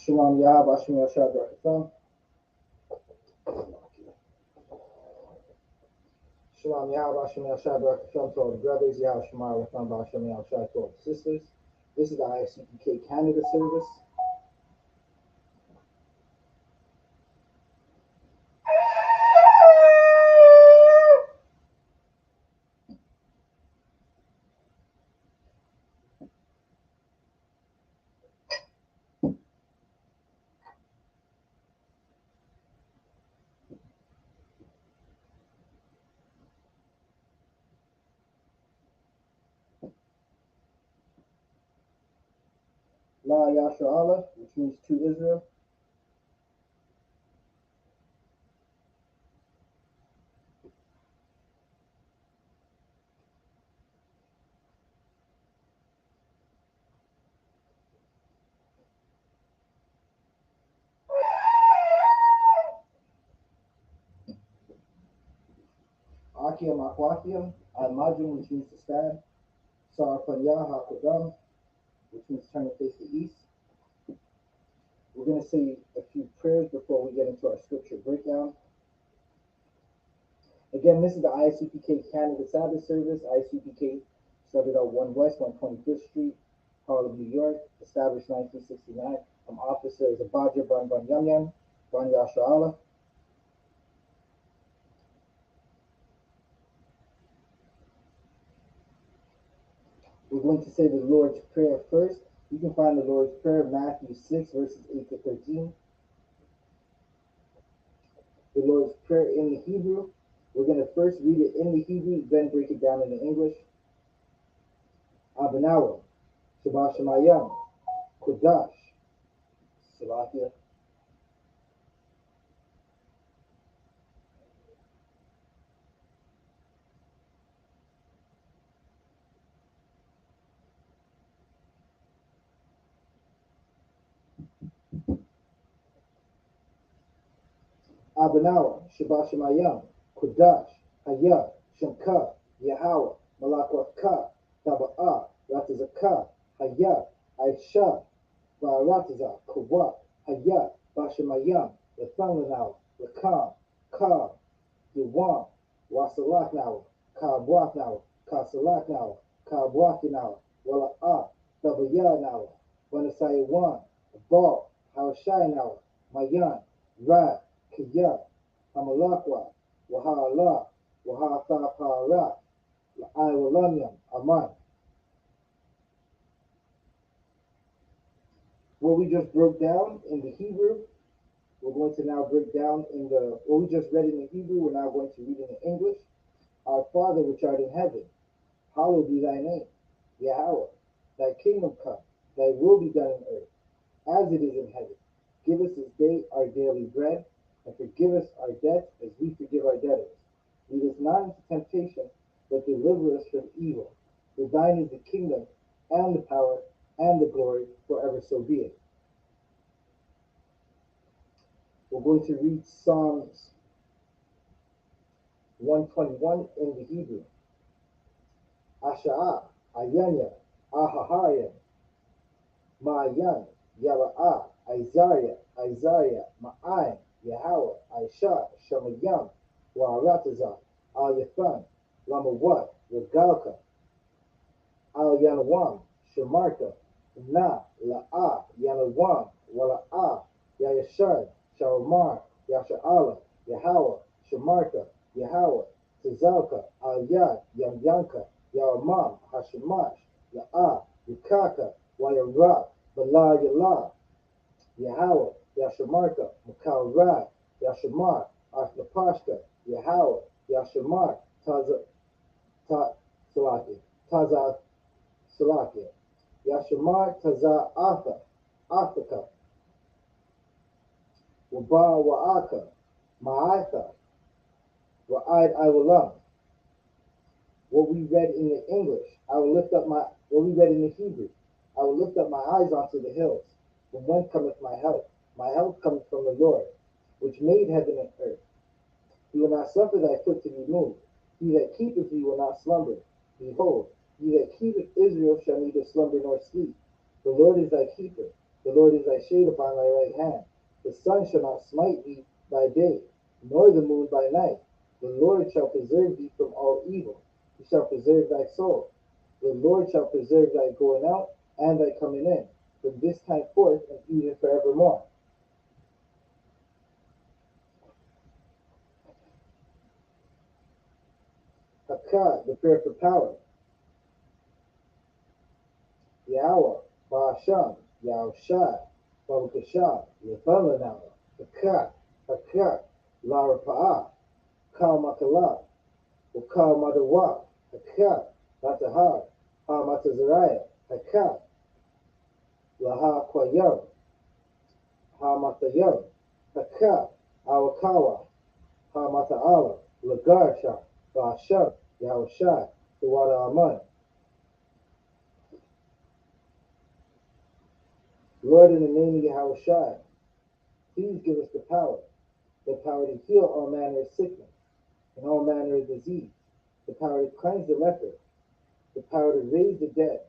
Shalom Yah, Bashim Yashad Rakatham. Shalom Yah, Bashim Yashad Rakatham to all the brothers, Yah Shemar Ratham, Bashim Yashad to all the sisters. This is the I.S.U.P.K Canada service. La Yasharallah, which means to Israel. Akia Makwakia, Al-Majum, which means to stand. Sarapanya HaKodam, which means turn to face the east. We're going to say a few prayers before we get into our scripture breakdown. Again, this is the I.S.U.P.K Canada Sabbath service. I.S.U.P.K started out 1 West, 125th Street, Harlem, New York, established 1969. I'm officer is Abaja Ban Ban Yam Yam, Ban Yasharallah. We're going to say the Lord's Prayer first. You can find the Lord's Prayer, Matthew 6, verses 8 to 13. The Lord's Prayer in the Hebrew. We're going to first read it in the Hebrew, then break it down in the English. Abanawa, Shabbat Shemayam, Kodash, Salakia. Abanawa, Shabbat Shemayam, Kodash, Hayah, Shemka, Yahweh, Malakwaka, Taba'ah, Ratazaka, Hayah, Aisha, Barataza, Kawak, Hayah, Bashemayam, Lathanglanawa, Lakam, Ka, Yuwan, Wasalaknawa, Kabwaknawa, Kasalaknawa, Kabwakinawa, Wala'ah, Tabayanawa, Wanasayawan, Bal, Hawashayanawa, Mayan, Rad, Kiyah, Hamalakwa, Wahala, Wahatapara, La'awalamyam, Aman. What we just broke down in the Hebrew, we're going to now break down in what we just read in the Hebrew, we're now going to read in the English. Our Father which art in heaven, hallowed be thy name. Yahweh, thy kingdom come, thy will be done on earth, as it is in heaven. Give us this day our daily bread, and forgive us our debts as we forgive our debtors. Lead us not into temptation, but deliver us from evil. For thine is the kingdom, and the power, and the glory, forever so be it. We're going to read Psalms 121 in the Hebrew. Asha'ah, Ayanya, Ahahaya, Ma'ayan, Yala'ah, Isaiah, Ma'ayin, Yahweh, Aisha, Shemayam, Wa'arataza, Al-Yathan, Lamawat, Regalka, Al-Yanawam, Shemarka, Na, La'ah, Yanawam, Wala'ah, Yayashad, Shalomar, Yasha'ala, Yahweh, Shemarka, Yahweh, Tizalka, Al-Yad, Yamyanka, Yaramam, Hashemash, La'ah, Yukaka, Wayarab, Bala Yalah, Yahweh, Yashamarka, Makal Rad, Yashamar, Ashnapashka, Yahweh, Yashamar, Taza Salakia, Yashamar, Taza Athaka, Waba Wa'aka, Ma'atha, Wa'ad Iwalam. What we read in the English, what we read in the Hebrew, I will lift up my eyes unto the hills. From whence cometh my help? My help cometh from the Lord, which made heaven and earth. He will not suffer thy foot to be moved. He that keepeth thee will not slumber. Behold, he that keepeth Israel shall neither slumber nor sleep. The Lord is thy keeper. The Lord is thy shade upon thy right hand. The sun shall not smite thee by day, nor the moon by night. The Lord shall preserve thee from all evil. He shall preserve thy soul. The Lord shall preserve thy going out and thy coming in, from this time forth and even forevermore. Hakah, the prayer for power. Yahweh, Ba'asham, Yahushai, Babakashah, Yefanlanama, Hakah, Hakah, Lara Pa'ah, Kal Makalah, Ukal Madawa, Hakah, Matahar, Ha Matazariah, Hakah, Laha Kwayam, Ha Matayam, Hakah, Awakawa, Ha Mata'ala, Lagarsha, Ba'asham, Yahushai, Tawada Aman. Lord, in the name of Yahushai, please give us the power to heal all manner of sickness and all manner of disease, the power to cleanse the leper, the power to raise the dead,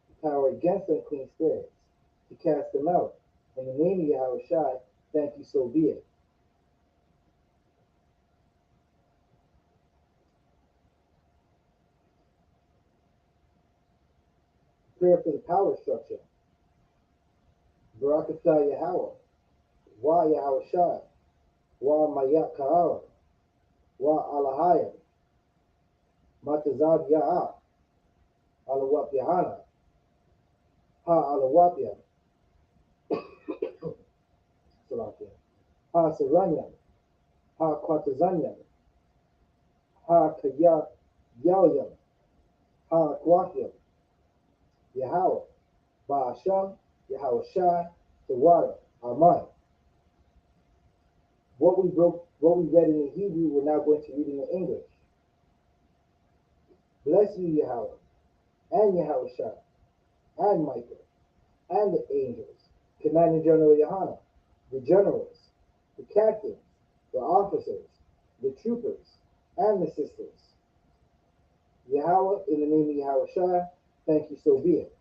the power against unclean spirits, to cast them out. In the name of Yahushai, thank you, so be it. Prayer for the power structure. Barakatah Yahweh, Wa Yahushai, Wa Mayat Ka'ala, Wa Alahayim, Matazad Ya'ah, Alawap Yahanna, Ha Alawapya, Salakia, Ha Saranyam, Ha Kwatazanyam, Ha Kaya Yalyam, Ha Kwakyam, Yahweh, Ba'asham, Yahushai, Tawada, Aman. What we read in the Hebrew, we're now going to read in the English. Bless you, Yahweh, and Yahushai, and Michael, and the angels, Commanding General YAHANNA, the generals, the captains, the officers, the troopers, and the sisters. Yahweh, in the name of Yahushai, thank you, so be it.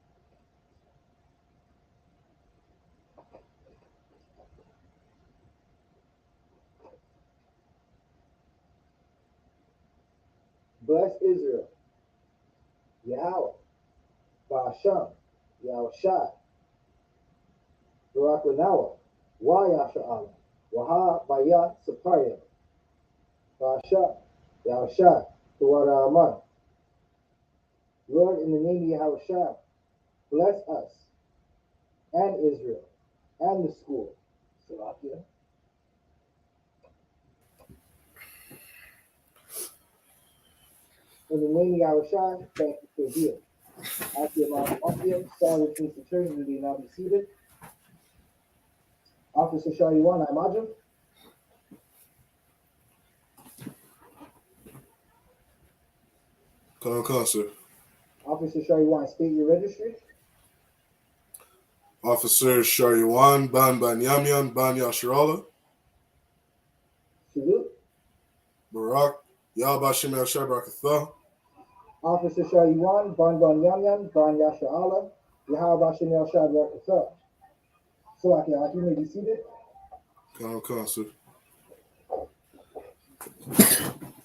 Bless Israel, Yahweh, Ba'asham, Yahushai, Barak Lanawa, Wa Yasha'ala, Waha Bayat Saparya, Ba'asham, Yahushai, Tawada Aman. Lord, in the name of Yahushai, bless us and Israel and the school. Salakia. In the name of Yahushai, thank you for being. After your stand which means to turn, you may now be seated. Officer Shariwan, I'm Ajam. Come, sir. Officer Shariwan, state your registry. Officer Shariwan Ban Yamyan Ban Yasharala. Salute. Barak Yabashim Yashar Barakatha. Officer Shariwan, Ban Yamyan, Ban Yasha'ala, Yahabashim Yashar Barakatha. Salakia, you may be seated. Come, sir.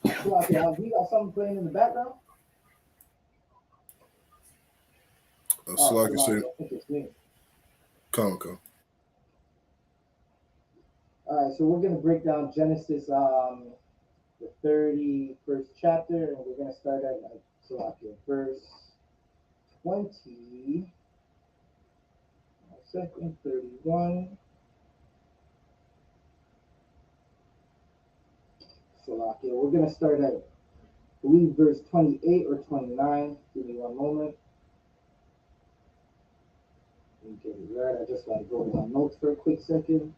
Salakia, we got something playing in the background. Salakia, sir. I think it's me. Come. All right, so we're going to break down Genesis, the 31st chapter, and we're going to start at verse 20. Second, 31. Salakia. We're going to start at, I believe, verse 28 or 29. Give me one moment. Let me get it right. I just got to go to my notes for a quick second.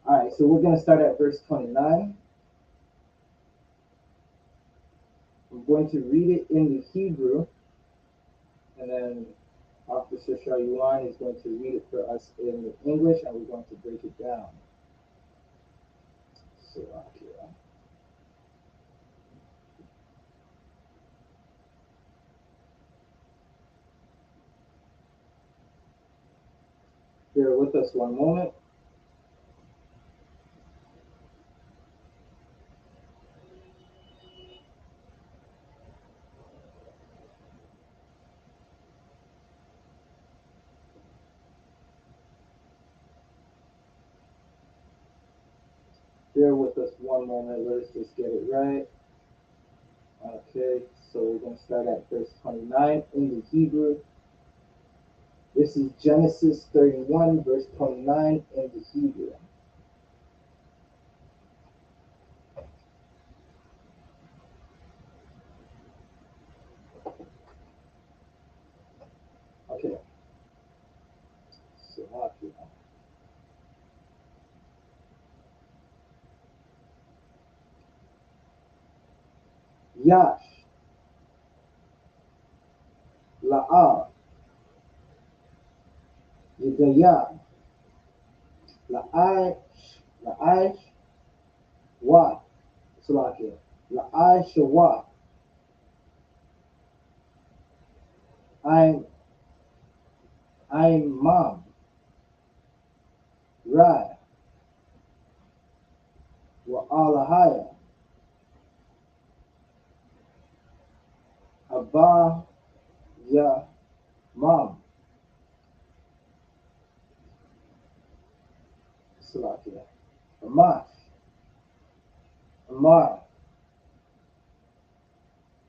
All right, so we're going to start at verse 29. I'm going to read it in the Hebrew, and then Officer Shayuan is going to read it for us in the English, and we're going to break it down. Salakia. Bear with us one moment. Bear with us one moment. Let us just get it right. Okay, so we're going to start at verse 29 in the Hebrew. This is Genesis 31, verse 29 in the Hebrew. Okay. So, Yash, La'ah, Yedayah, La'aish, Wa, Salakia, La'aish, Wa, I'm Mom, Rai, Wa Alahaya, Abba, Ya, Mom, Salakia, Amash, Amar,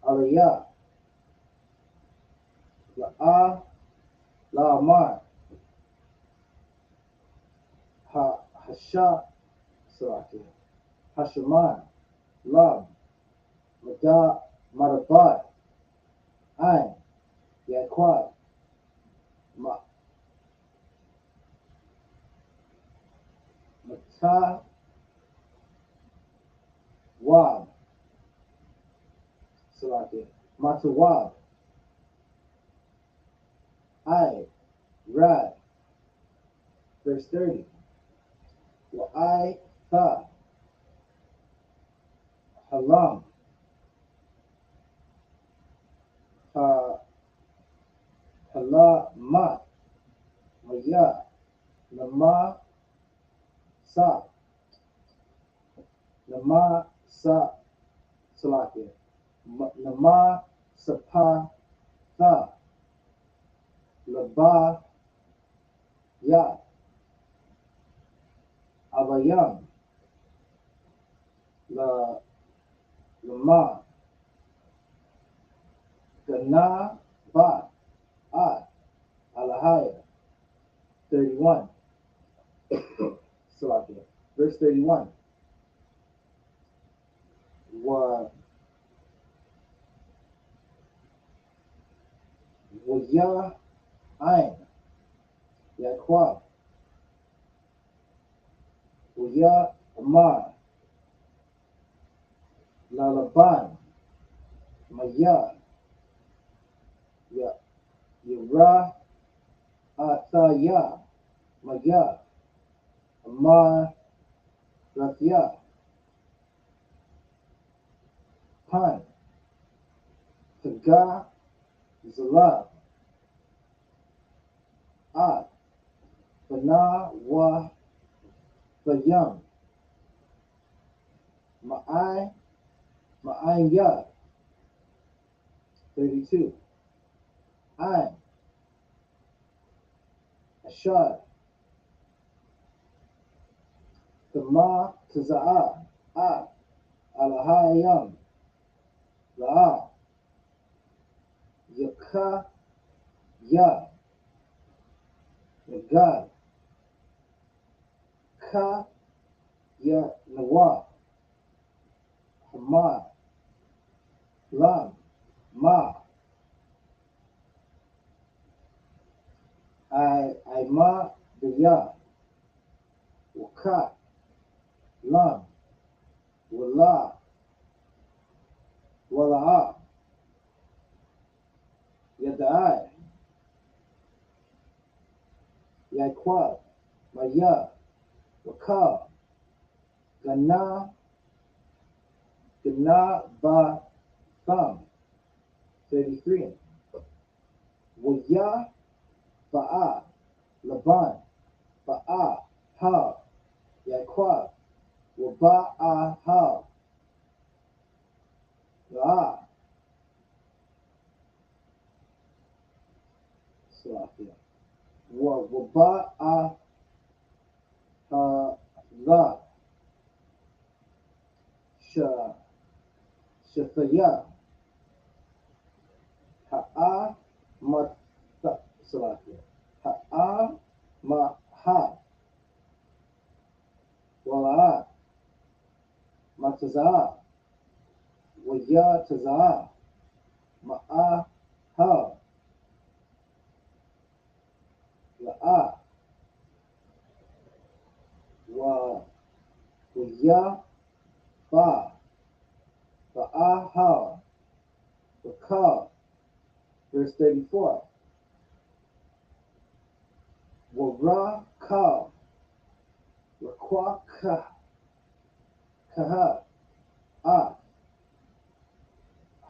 Aliyah, La'ah, La'amar, Hasha, Salakia, Hashamar, Lab, Mada, Marabat, Ain, Yaquad, Mata, Wab, Salakia, Matawab, I, Rad, verse 30. Wa I, Tha, Halam, Ha, Hala, Ma, Maya, Nama, Sa, Nama, Sa, Salakia, Nama, Sapa, Tha, Laba, Ya, Abayam, Lama, Gana, Ba, Ad, Alahaya, 31. Salakia. Verse 31. Wa Ya Ain, Yaquab, Wa Ya Amar, Lalaban, Maya, Yara, Athaya, Maya, Amar, Rathia, Pan, Taga, Zala, Ad, Bana, Wa, Bayam, Ma'aya, 32. Ain, Ashad, Tama, Tazaa, Ad, Alahayam, La'a, Yaka, Ya, Nagad, Ka, Ya, Nawa, Hamad, Lam, Ma, Ma, Biya, Waka, Lam, Wala, Wala'a, Yadai, Yaquad, Maya, Waka, Gana, Ba, Thumb, 33. Waya, Ba'a, Laban, Ba'a ha Yaquab Waba'a ha La Salakia Waba'a ha La Shafaya Ha'a Mata Salakia Ha'a Maha Wala'a Mataza'a Waya Taza'a Ma'a Ha La'a Waya Ba Ba'a Ha Waka. Verse 34. Wara Ka Rakwa Kaha A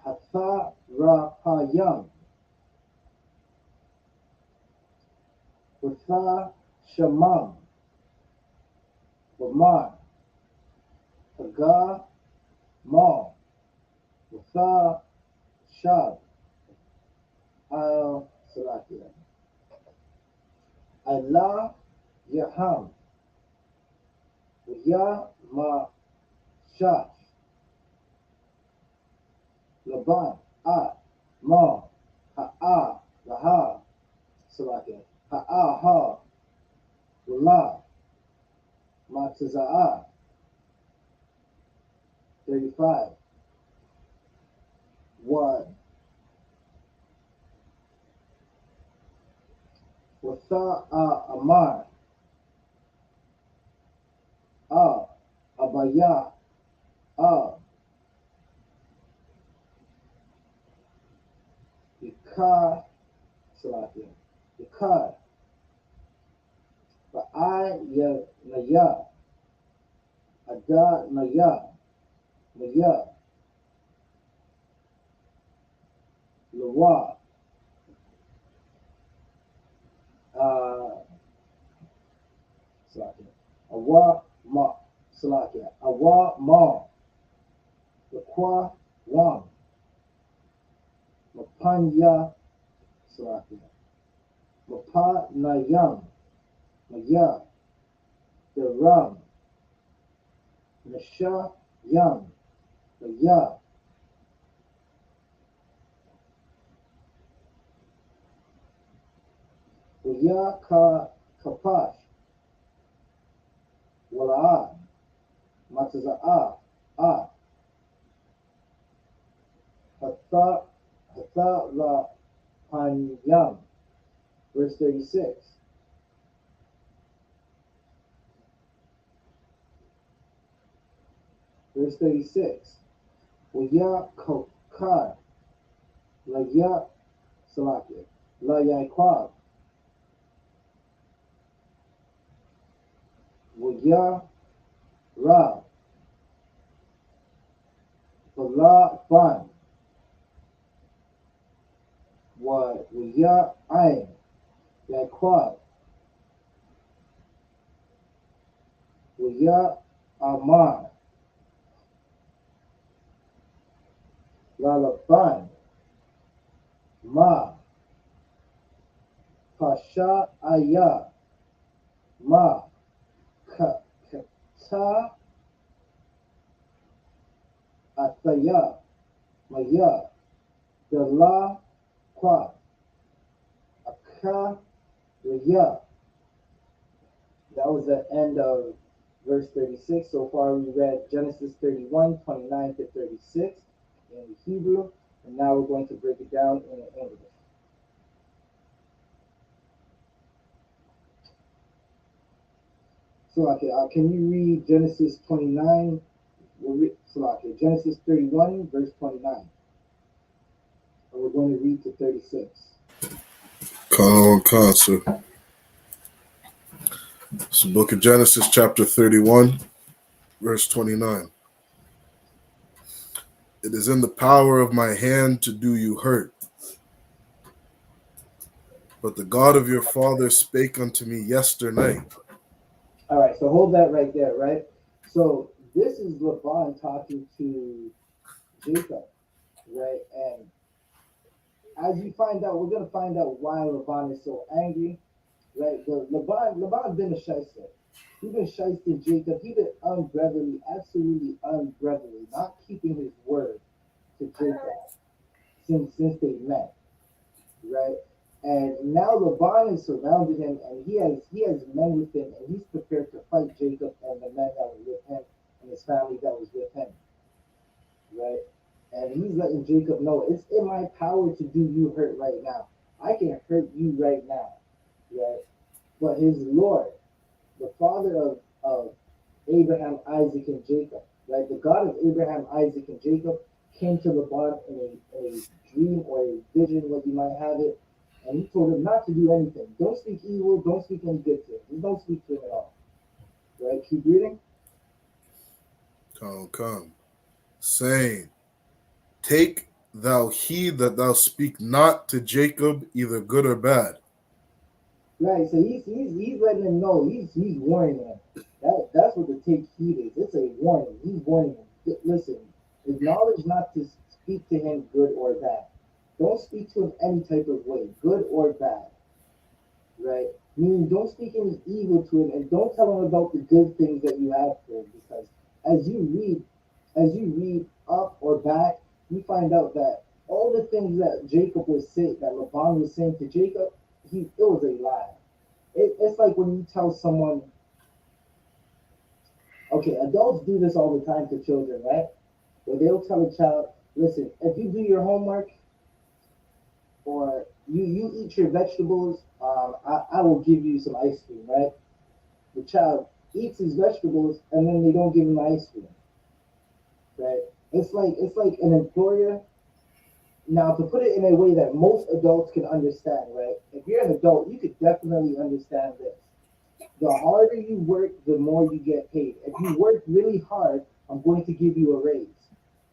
Hatha Rapayam Watha Shamam Wamar Haga Ma Watha Shab Al Salakia Allah Yaham Ya Ma Shash Laban A Ma Ha'a Laha Salakia Ha'a Ha Wala Mataza'a 35 1 Watha'a Amar A Abaya A Ikar Salakia Ikar Ba'a Naya Ada Naya Naya Lawa Salakia Awa Ma Salakia Awa Ma Lakwa Wam Mapanya Salakia Mapa Nayam Maya Deram Nasha Yam Maya Maya Kapash Wala'a Mataza'a A Hatha La Panyam. Verse 36. Verse 36. Waya Kokar La Ya Salakia La Yaquab Waya Ra Bala Ban Waya Ain Yaquab Waya Amar Lalaban Ma Pasha Aya Ma Kata Athaya Maya Dala Kwa Aka Raya. That was the end of verse 36. So far we read Genesis 31, 29 to 36 in Hebrew, and now we're going to break it down in English. So, can you read Genesis 29? Genesis 31, verse 29. And we're going to read to 36. Sir. It's the book of Genesis, chapter 31, verse 29. It is in the power of my hand to do you hurt. But the God of your father spake unto me yesternight, All right, so hold that right there, right? So this is Laban talking to Jacob, right? And as you find out, we're gonna find out why Laban is so angry, right? The Laban been a shyster. He been shysting Jacob. He been unbrotherly, absolutely unbrotherly, not keeping his word to Jacob since they met, right? And now Laban is surrounded him, and he has men with him, and he's prepared to fight Jacob and the men that were with him and his family that was with him, right? And he's letting Jacob know it's in my power to do you hurt right now. I can hurt you right now, right? But his Lord, the Father of Abraham, Isaac, and Jacob, right? The God of Abraham, Isaac, and Jacob came to Laban in a dream or a vision, what you might have it, and he told him not to do anything. Don't speak evil, don't speak any good to him. Just don't speak to him at all. Right? Keep reading. Come. Saying, take thou heed that thou speak not to Jacob either good or bad. Right. So he's letting him know. He's warning him. That's what the take heed is. It's a warning. He's warning him. Listen, acknowledge not to speak to him good or bad. Don't speak to him any type of way, good or bad. Right? Meaning don't speak any evil to him and don't tell him about the good things that you have for him because as you read as you read up or back, you find out that all the things that Jacob was saying, that Laban was saying to Jacob, it was a lie. It's like when you tell someone, okay, adults do this all the time to children, right? Where they'll tell a child, listen, if you do your homework or you eat your vegetables, I will give you some ice cream, right? The child eats his vegetables and then they don't give him ice cream, right? It's like an employer. Now, to put it in a way that most adults can understand, right? If you're an adult, you could definitely understand this. The harder you work, the more you get paid. If you work really hard, I'm going to give you a raise.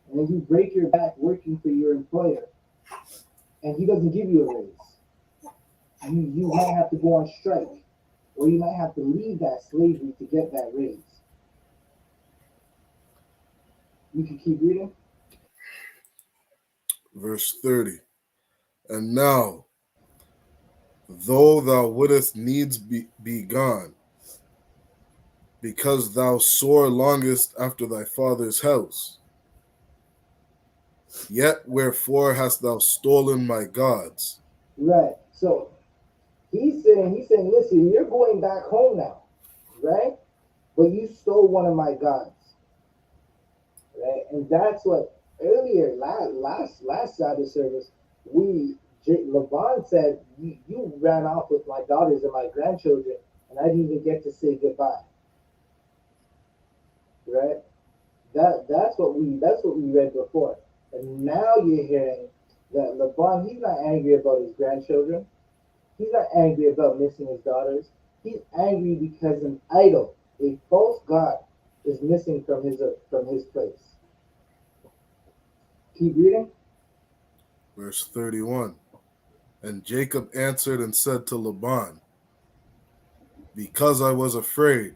And then you break your back working for your employer, and he doesn't give you a raise. You might have to go on strike, or you might have to leave that slavery to get that raise. You can keep reading. Verse 30. And now, though thou wouldest needs be gone, because thou sore longest after thy father's house, yet wherefore hast thou stolen my gods? Right. So he's saying, listen, you're going back home now, right? But you stole one of my gods, right? And that's what earlier last Sabbath service Laban said you ran off with my daughters and my grandchildren, and I didn't even get to say goodbye, right? That's what we read before, and now you're hearing that Laban he's not angry about his grandchildren, he's not angry about missing his daughters, he's angry because an idol, a false god, is missing from his place. Keep reading. Verse 31. And Jacob answered and said to Laban, because I was afraid,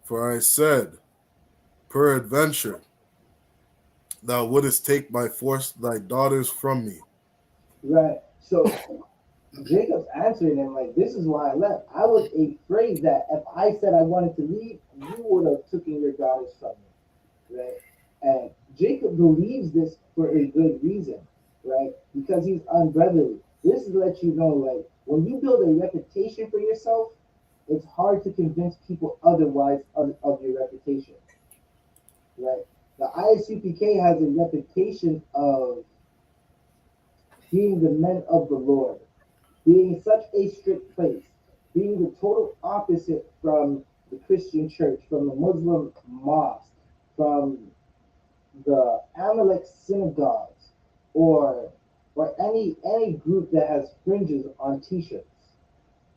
for I said, peradventure, thou wouldest take by force thy daughters from me. Right. So Jacob's answering him like, "This is why I left. I was afraid that if I said I wanted to leave, you would have taken your daughters from me." Right. And Jacob believes this for a good reason, right? Because he's unbrotherly. This is to let you know, like, when you build a reputation for yourself, it's hard to convince people otherwise of your reputation, right? The ISUPK has a reputation of being the men of the Lord, being such a strict place, being the total opposite from the Christian church, from the Muslim mosque, from the Amalek synagogues, or any group that has fringes on T-shirts,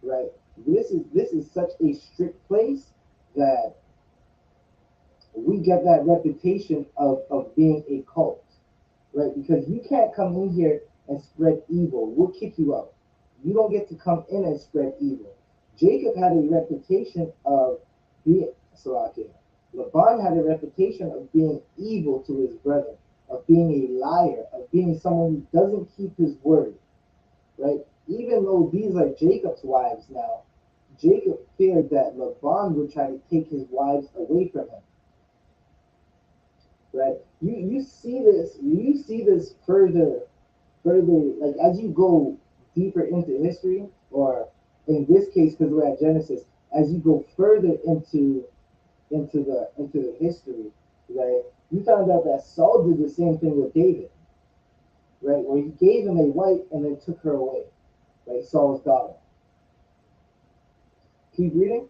right? This is such a strict place that we get that reputation of being a cult, right? Because you can't come in here and spread evil. We'll kick you out. You don't get to come in and spread evil. Jacob had a reputation of being Salakia. Laban had a reputation of being evil to his brother, of being a liar, of being someone who doesn't keep his word, right? Even though these are Jacob's wives now, Jacob feared that Laban would try to take his wives away from him, right? You see this further, like as you go deeper into history, or in this case, because we're at Genesis, as you go further into the history, right? You found out that Saul did the same thing with David, right? Where he gave him a wife and then took her away, right? Saul's daughter. Keep reading.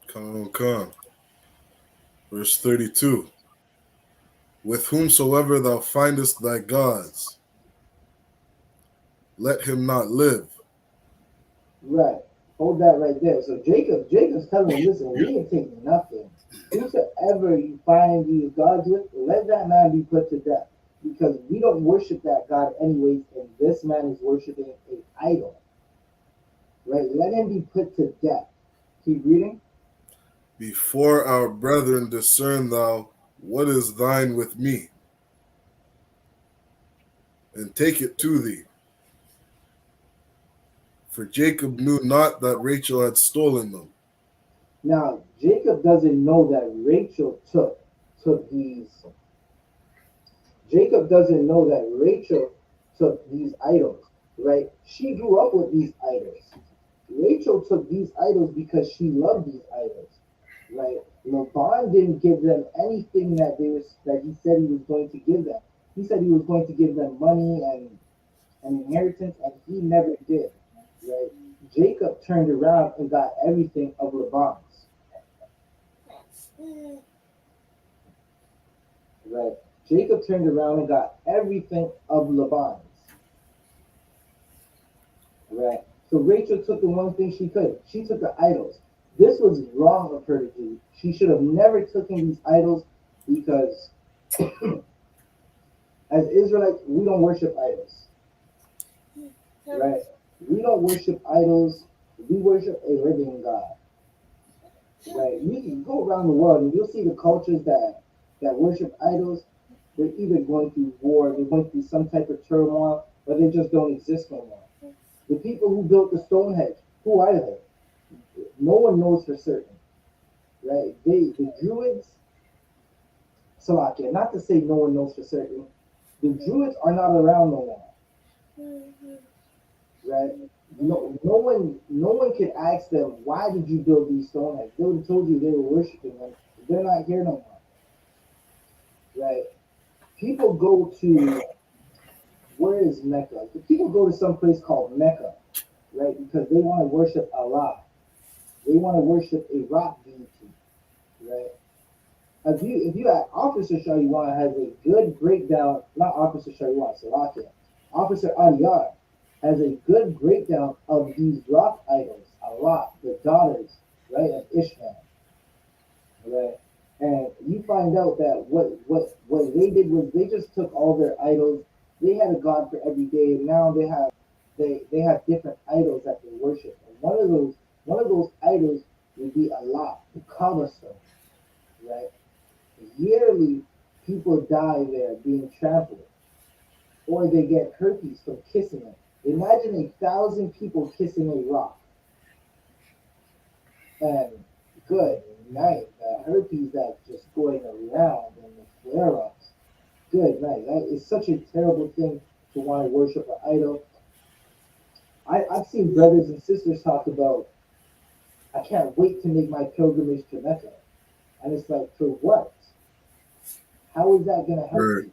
Come. Verse 32. With whomsoever thou findest thy gods, let him not live. Right. Hold that right there. So Jacob's telling him, listen, we ain't taking nothing. Whosoever you find these gods with, let that man be put to death. Because we don't worship that God anyways, and this man is worshiping an idol. Right? Let him be put to death. Keep reading. Before our brethren discern thou what is thine with me, and take it to thee. For Jacob knew not that Rachel had stolen them. Now, Jacob doesn't know that Rachel took these. Jacob doesn't know that Rachel took these idols, right? She grew up with these idols. Rachel took these idols because she loved these idols, right? Laban didn't give them anything that he said he was going to give them. He said he was going to give them money and inheritance, and he never did, right? Jacob turned around and got everything of Laban's, right? Jacob turned around and got everything of Laban's, right? So Rachel took the one thing she could. She took the idols. This was wrong of her to do. She should have never taken these idols because as Israelites, we don't worship idols, right? We don't worship idols. We worship a living God, right? You can go around the world and you'll see the cultures that worship idols. They're either going through war, they're going through some type of turmoil, or they just don't exist no more. The people who built the Stonehenge, who are they? No one knows for certain, right? The Druids, Salakia, not to say no one knows for certain, the Druids are not around no more, right? No one could ask them, why did you build these Stonehenge? They would have told you they were worshiping them. They're not here no more, right? People go to, where is Mecca? People go to some place called Mecca, right? Because they want to worship Allah. They want to worship a rock deity, right? If you at Officer Shariwan has a good breakdown, not Officer Shariwan, Salakia, Officer Adiyar has a good breakdown of these rock idols, Allah, the daughters, right, of Ishmael, right? And you find out that what they did was they just took all their idols. They had a god for every day, and now they have different idols that they worship. And one of those idols would be Allah, the Kaaba stone, right? Yearly, people die there being trampled, or they get herpes from kissing it. Imagine 1,000 people kissing a rock, and good night. The herpes that's just going around and the flare-ups. Good night. That is such a terrible thing to want to worship an idol. I've seen brothers and sisters talk about, I can't wait to make my pilgrimage to Mecca. And it's like, for what? How is that going to help Right. you?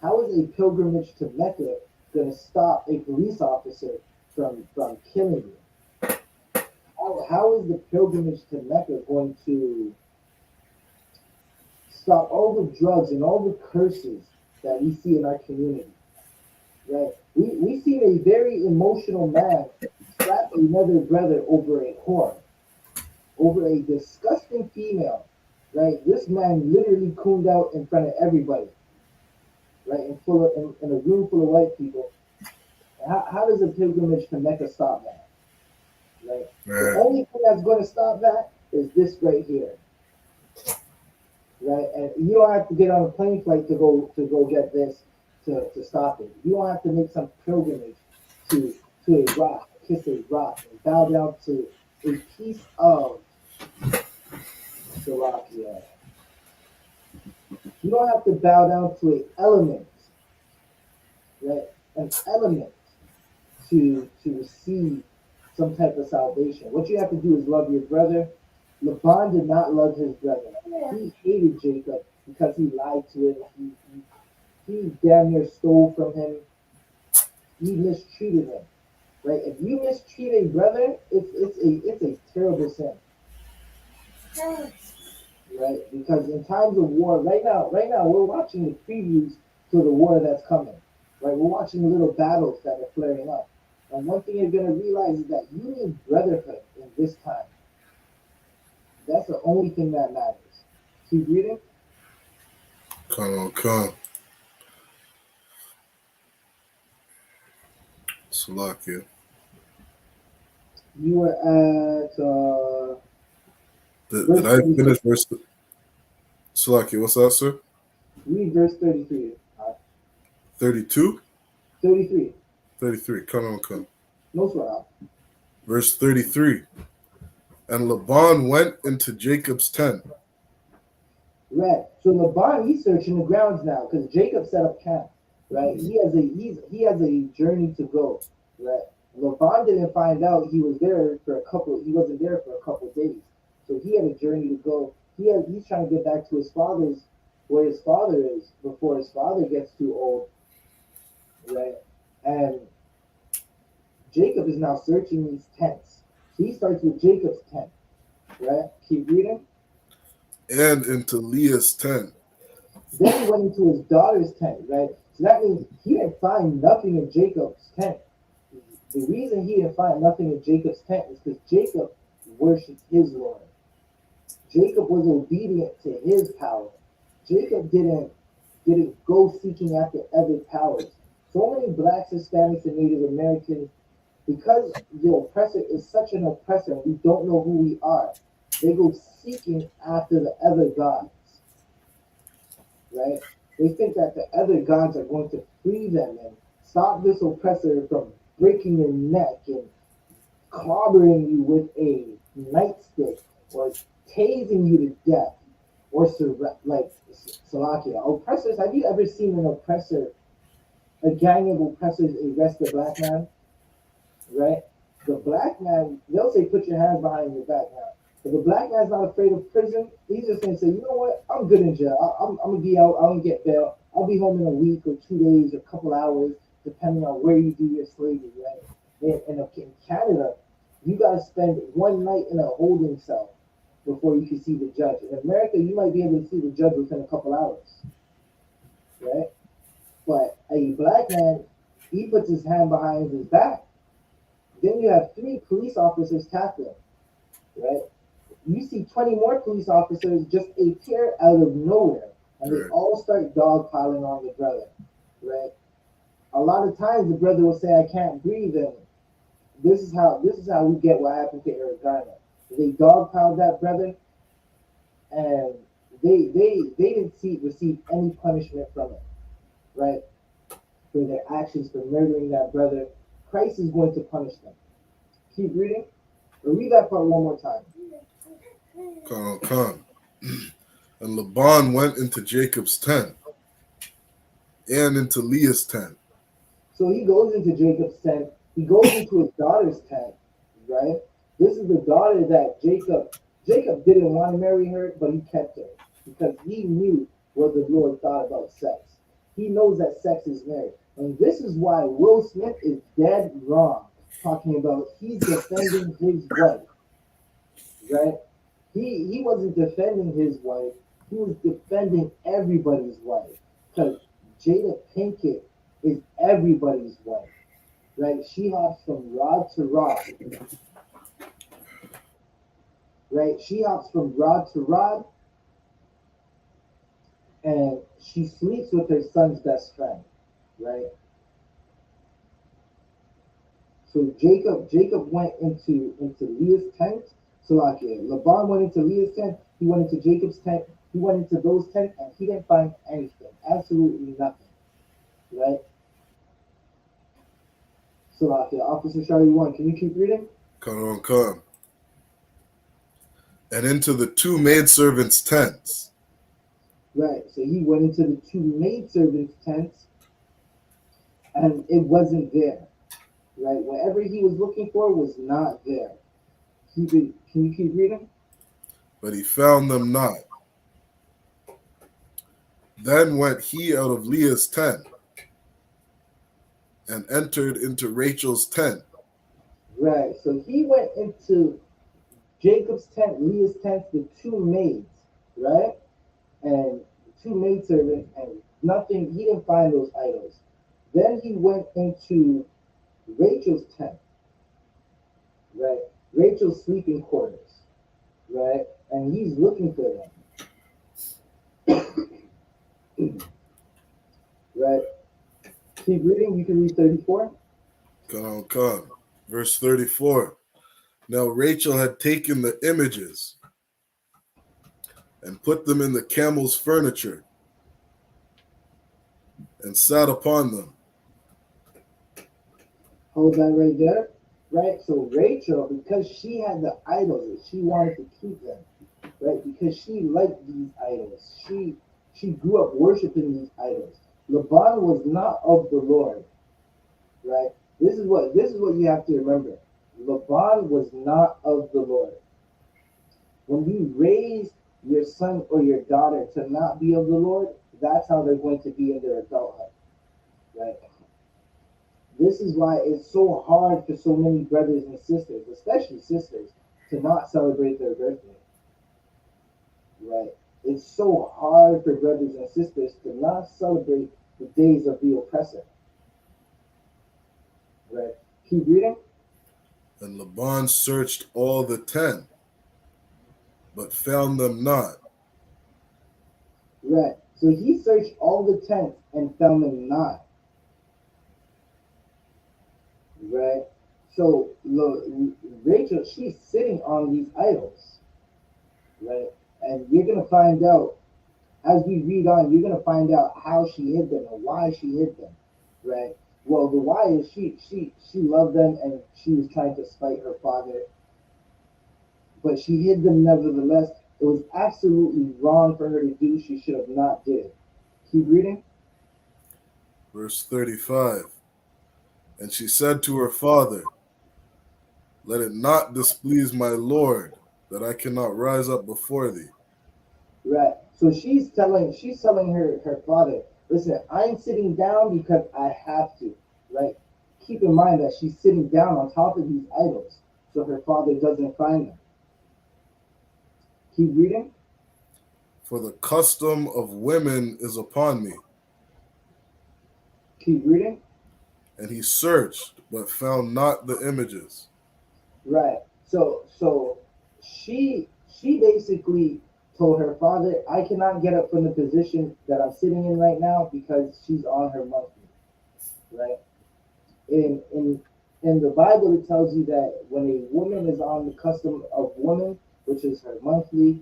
How is a pilgrimage to Mecca going to stop a police officer from killing you? How is the pilgrimage to Mecca going to stop all the drugs and all the curses that we see in our community? Right? We seen a very emotional man slap another brother over a whore, over a disgusting female. Right? This man literally cooned out in front of everybody, right? In a room full of white people, How does a pilgrimage to Mecca stop that? Right? The Right. only thing that's going to stop that is this right here. Right? And you don't have to get on a plane flight to go get this to stop it. You don't have to make some pilgrimage to to a rock, kiss a rock, and bow down to a piece of Salakia. You don't have to bow down to an element, right? An element to receive some type of salvation. What you have to do is love your brother. Laban did not love his brother. He hated Jacob because he lied to him. He damn near stole from him. He mistreated him. Right? If you mistreat a brother, it's a terrible sin. Right? Because in times of war, right now we're watching the previews to the war that's coming. Right? We're watching little battles that are flaring up. And one thing you're gonna realize is that you need brotherhood in this time. That's the only thing that matters. Keep reading. Come. Salakia. You were at Did verse I 33. finish verse? Salakia, what's that, sir? Read verse 33. 32? 33. 33. Come. No swear. Verse 33. And Laban went into Jacob's tent. Right. So Laban, he's searching the grounds now because Jacob set up camp. Right. He has a journey to go. Right. Laban didn't find out he was there for a couple. He wasn't there for a couple days. So he had a journey to go. He's trying to get back to his father's where his father is before his father gets too old. Right. And Jacob is now searching these tents. So he starts with Jacob's tent. Right. Keep reading. And into Leah's tent. Then he went into his daughter's tent, right? So that means he didn't find nothing in Jacob's tent. The reason he didn't find nothing in Jacob's tent is because Jacob worshipped his Lord. Jacob was obedient to his power. Jacob didn't go seeking after other powers. So many blacks, Hispanics, and Native Americans, because the oppressor is such an oppressor and we don't know who we are, they go seeking after the other gods. Right? They think that the other gods are going to free them and stop this oppressor from breaking your neck and clobbering you with a nightstick or tasing you to death or like Salakia. Oppressors, have you ever seen an oppressor, a gang of oppressors arrest a black man? Right? The black man, they'll say, put your hands behind your back now. If the black man's not afraid of prison, he's just gonna say, you know what, I'm good in jail. I'm gonna be out. I'm gonna get bail. I'll be home in a week or 2 days, a couple hours, depending on where you do your slavery. Right? And in Canada, you gotta spend one night in a holding cell before you can see the judge. In America, you might be able to see the judge within a couple hours. Right? But a black man, he puts his hand behind his back. Then you have 3 police officers tackle him. Right? You see 20 more police officers just appear out of nowhere, and they all start dogpiling on the brother, right? A lot of times the brother will say, "I can't breathe," and this is how we get what happened to Eric Garner. They dogpiled that brother, and they didn't receive any punishment from it, right? For their actions for murdering that brother. Christ is going to punish them. Keep reading. Or read that part one more time. Come. And Laban went into Jacob's tent and into Leah's tent. So he goes into Jacob's tent. He goes into his daughter's tent, right? This is the daughter that Jacob didn't want to marry her, but he kept her because he knew what the Lord thought about sex. He knows that sex is marriage. And this is why Will Smith is dead wrong, talking about he's defending his wife, right? He wasn't defending his wife. He was defending everybody's wife. Because Jada Pinkett is everybody's wife, right? She hops from rod to rod, right? She hops from rod to rod, and she sleeps with her son's best friend, right? So Jacob went into Leah's tent. So like Laban went into Leah's tent. He went into Jacob's tent. He went into those tents, and he didn't find anything. Absolutely nothing. Right. So like Officer Charlie one, can you keep reading? Come. And into the two maidservants' tents. Right. So he went into the two maidservants' tents, and it wasn't there. Right. Whatever he was looking for was not there. Can you keep reading? But he found them not. Then went he out of Leah's tent and entered into Rachel's tent. Right. So he went into Jacob's tent, Leah's tent, the two maids, right? And two maidservants, and nothing, he didn't find those idols. Then he went into Rachel's tent, right? Rachel's sleeping quarters, right? And he's looking for them, right? Keep reading, you can read 34. Come. Verse 34. Now Rachel had taken the images and put them in the camel's furniture and sat upon them. Hold that right there, right? So Rachel, because she had the idols, she wanted to keep them, right? Because she liked these idols. She grew up worshiping these idols. Laban was not of the Lord, right? This is what you have to remember. Laban was not of the Lord. When you raise your son or your daughter to not be of the Lord, that's how they're going to be in their adulthood, right? This is why it's so hard for so many brothers and sisters, especially sisters, to not celebrate their birthday. Right? It's so hard for brothers and sisters to not celebrate the days of the oppressor. Right? Keep reading. And Laban searched all the 10, but found them not. Right. So he searched all the tents and found them not. Right? So look, Rachel, she's sitting on these idols. Right? And you're gonna find out as we read on, you're gonna find out how she hid them and why she hid them. Right? Well, the why is she loved them and she was trying to spite her father, but she hid them nevertheless. It was absolutely wrong for her to do. She should have not did it. Keep reading. Verse 35. And she said to her father, let it not displease my Lord that I cannot rise up before thee. Right. So she's telling her father, listen, I'm sitting down because I have to. Right. Keep in mind that she's sitting down on top of these idols, so her father doesn't find them. Keep reading. For the custom of women is upon me. Keep reading. And he searched, but found not the images. Right. So she basically told her father, I cannot get up from the position that I'm sitting in right now because she's on her monthly. Right. In the Bible it tells you that when a woman is on the custom of woman, which is her monthly,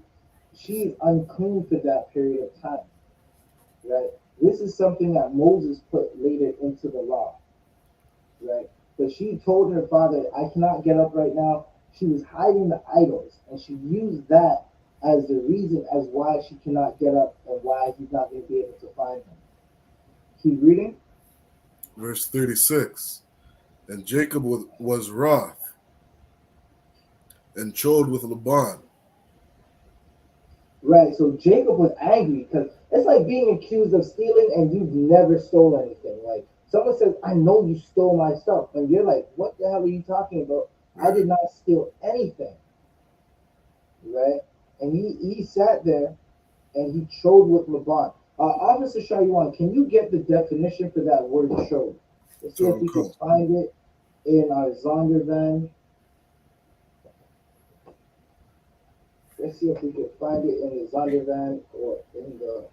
she's unclean for that period of time. Right. This is something that Moses put later into the law. Right? But she told her father, I cannot get up right now. She was hiding the idols, and she used that as the reason as why she cannot get up and why he's not going to be able to find them. Keep reading. Verse 36. And Jacob was wroth and chode with Laban. Right, so Jacob was angry because it's like being accused of stealing and you've never stole anything. Like someone says, I know you stole my stuff. And you're like, what the hell are you talking about? I did not steal anything. Right? And he sat there and he trod with Laban. Officer Shaywan, can you get the definition for that word trod? Let's see if we can find it in our Zondervan. Let's see if we can find it in the Zondervan or in the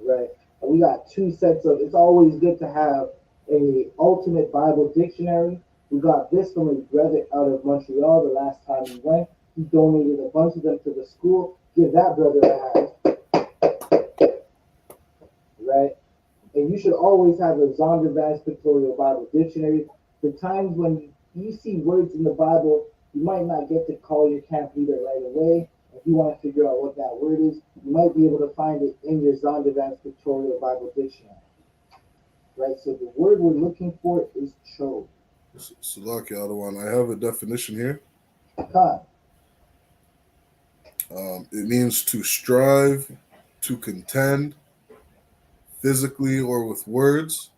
right. We got two sets of. It's always good to have a Ultimate Bible Dictionary. We got this from a brother out of Montreal the last time we went. He donated a bunch of them to the school. Give that brother a hand, right? And you should always have a Zondervan's Pictorial Bible Dictionary. For times when you see words in the Bible, you might not get to call your camp leader right away. If you want to figure out what that word is, you might be able to find it in your Zondervan's Pictorial Bible Dictionary. Right? So the word we're looking for is chose. Salaki Adawan. I have a definition here. God. It means to strive, to contend, physically or with words.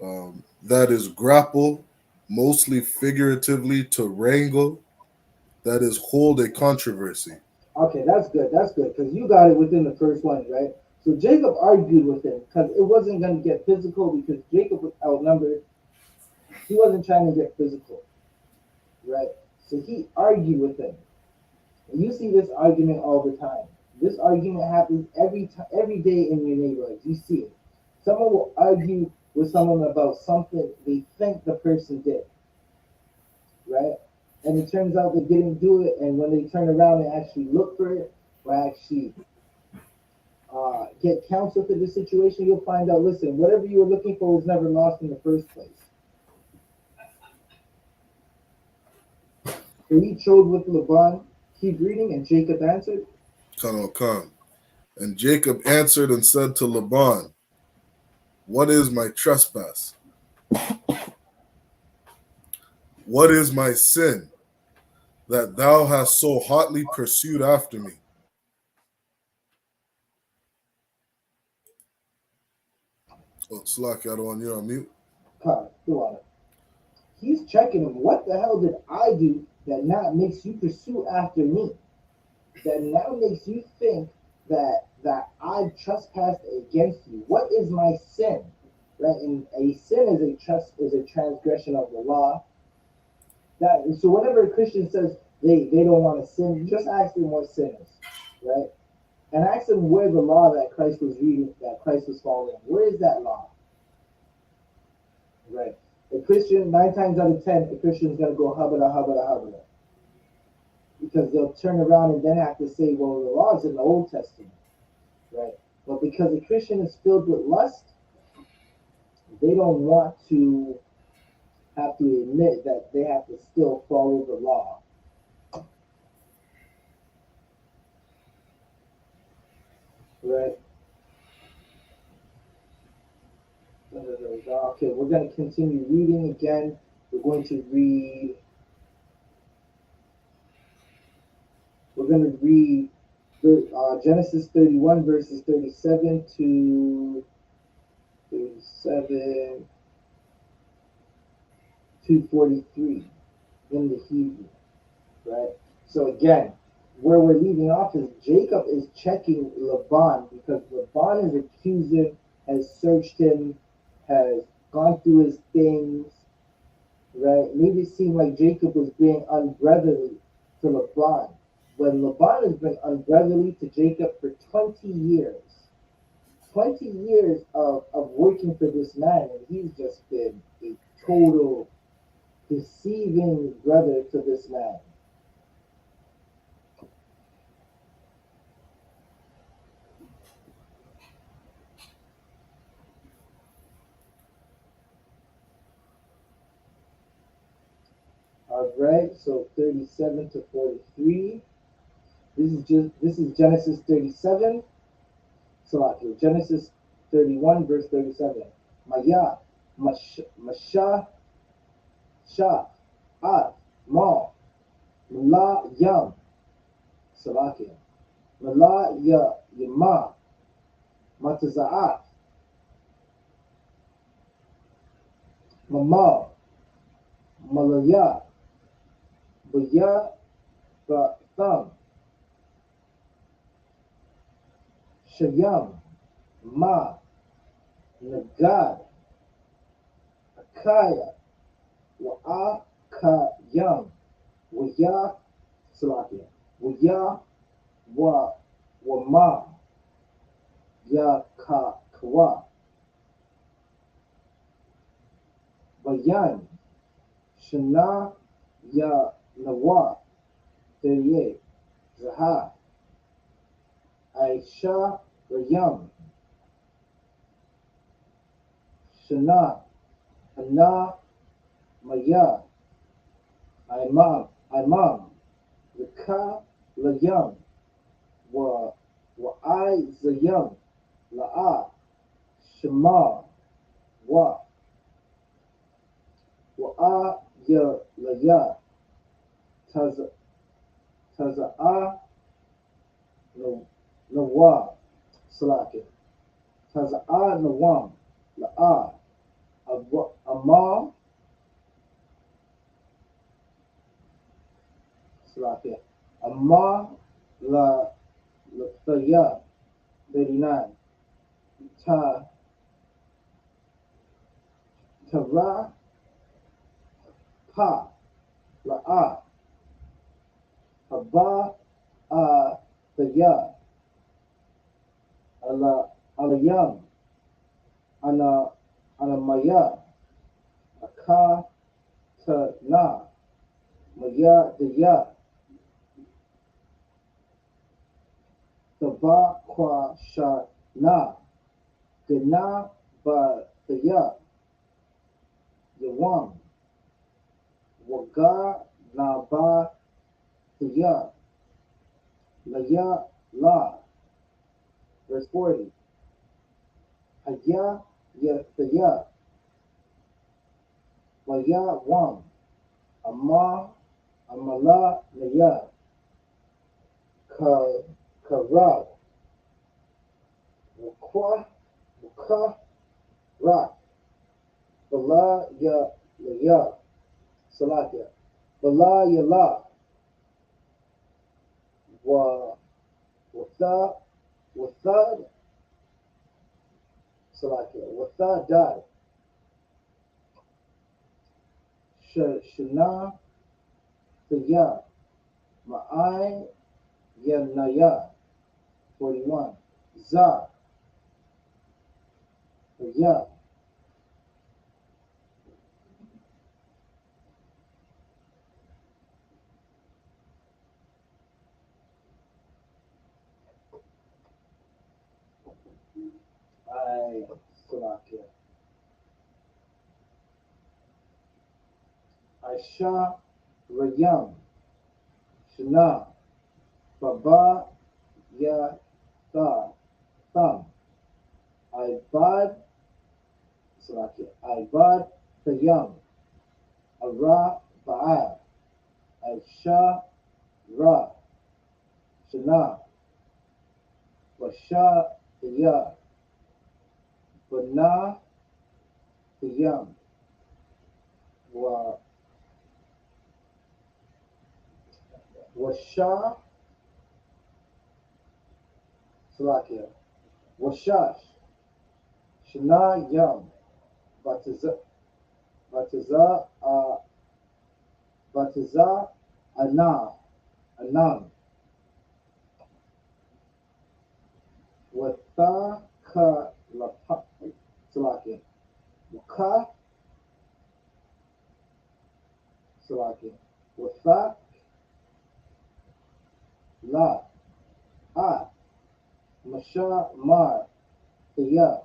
That is grapple, mostly figuratively, to wrangle. That is hold a controversy. Okay, that's good. That's good because you got it within the first one, right? So Jacob argued with him because it wasn't going to get physical because Jacob was outnumbered. He wasn't trying to get physical, right? So he argued with him. And you see this argument all the time. This argument happens every day in your neighborhood. You see it. Someone will argue with someone about something they think the person did, right? And it turns out they didn't do it. And when they turn around and actually look for it, or actually get counsel for the situation, you'll find out, listen, whatever you were looking for was never lost in the first place. So he chose with Laban. Keep reading, and Jacob answered. Khan. And Jacob answered and said to Laban, what is my trespass? What is my sin that thou hast so hotly pursued after me? Oh, Salaki Adawan, you're on mute. God, go on. He's checking him. What the hell did I do that now makes you pursue after me? That now makes you think that I trespassed against you. What is my sin? Right? And a sin is a transgression of the law. That so whenever a Christian says they don't want to sin, just ask them what sin is, right? And ask them where the law that Christ was reading, that Christ was following. Where is that law? Right. A Christian, 9 times out of 10, a Christian is gonna go hubba hubba, because they'll turn around and then have to say, well, the law is in the Old Testament, right? But because a Christian is filled with lust, they don't want to have to admit that they have to still follow the law. Right? Okay, we're going to continue reading again. We're going to read Genesis 31 verses 37 to 37 to 43 in the Hebrew, right? So again, where we're leaving off is Jacob is checking Laban because Laban is accusing, has searched him, has gone through his things, right? Made it seem like Jacob was being unbrotherly to Laban, when Laban has been unbrotherly to Jacob for 20 years. 20 years of working for this man, and he's just been a total deceiving brother to this man. All right, so 37 to 43. This is Genesis 37. So Genesis 31 verse 37. Maya, Masha, Shah, Ad, Ma, Mala, Yam, Salakia, Mala, Yama, Matazaat, Mama, Malaya, Baya, Thumb, Shayam, Ma, Nagad, Akaya, Wa'akayam, Waya, Salakia, Waya, Wama, Yakakawa, Bayan, Shana, Ya Nawa, 38. Zaha, Aisha, Rayam, Shana, Hana, Maya, Imam, Zaka, Layam, wa I Zayam, La'a, Shema, wa a ya laya, taza'a, nawa, salaki, taza'a nawam, la'a, amma, salaki, amma, la thaya, 39, tara, pa, la'a, haba, thaya, alayam, anamaya, aka, na, maya, daya, taba, kwa, na, gana, ba, thaya, yawam, waga, na, ba, thaya, laya, la. Verse 40. Haya, ya, thaya, waya, wam, amma, amala, naya, kara, waka, ra, bala, ya, laya, salakia, bala, ya, la, wathad, salakia, wathad, dad, shana, thaya, ma'ai, ya, naya, 41. Za, ya, salakia, Aisha, Rayam, Shana, Baba, Ya, Thumb, Ibad, Salakia, Ibad, Thayam, Ara, Ba'a, Aisha, Ra, Shana, Basha, Ya, Bana, Thayam, Washa, Salakia, Washash, Shana, Yam, Bataza, Anam, Watha, Ka, Lapa, Salakia, Waka, Salakia, Watha, La, Masha, Mar, Thaya,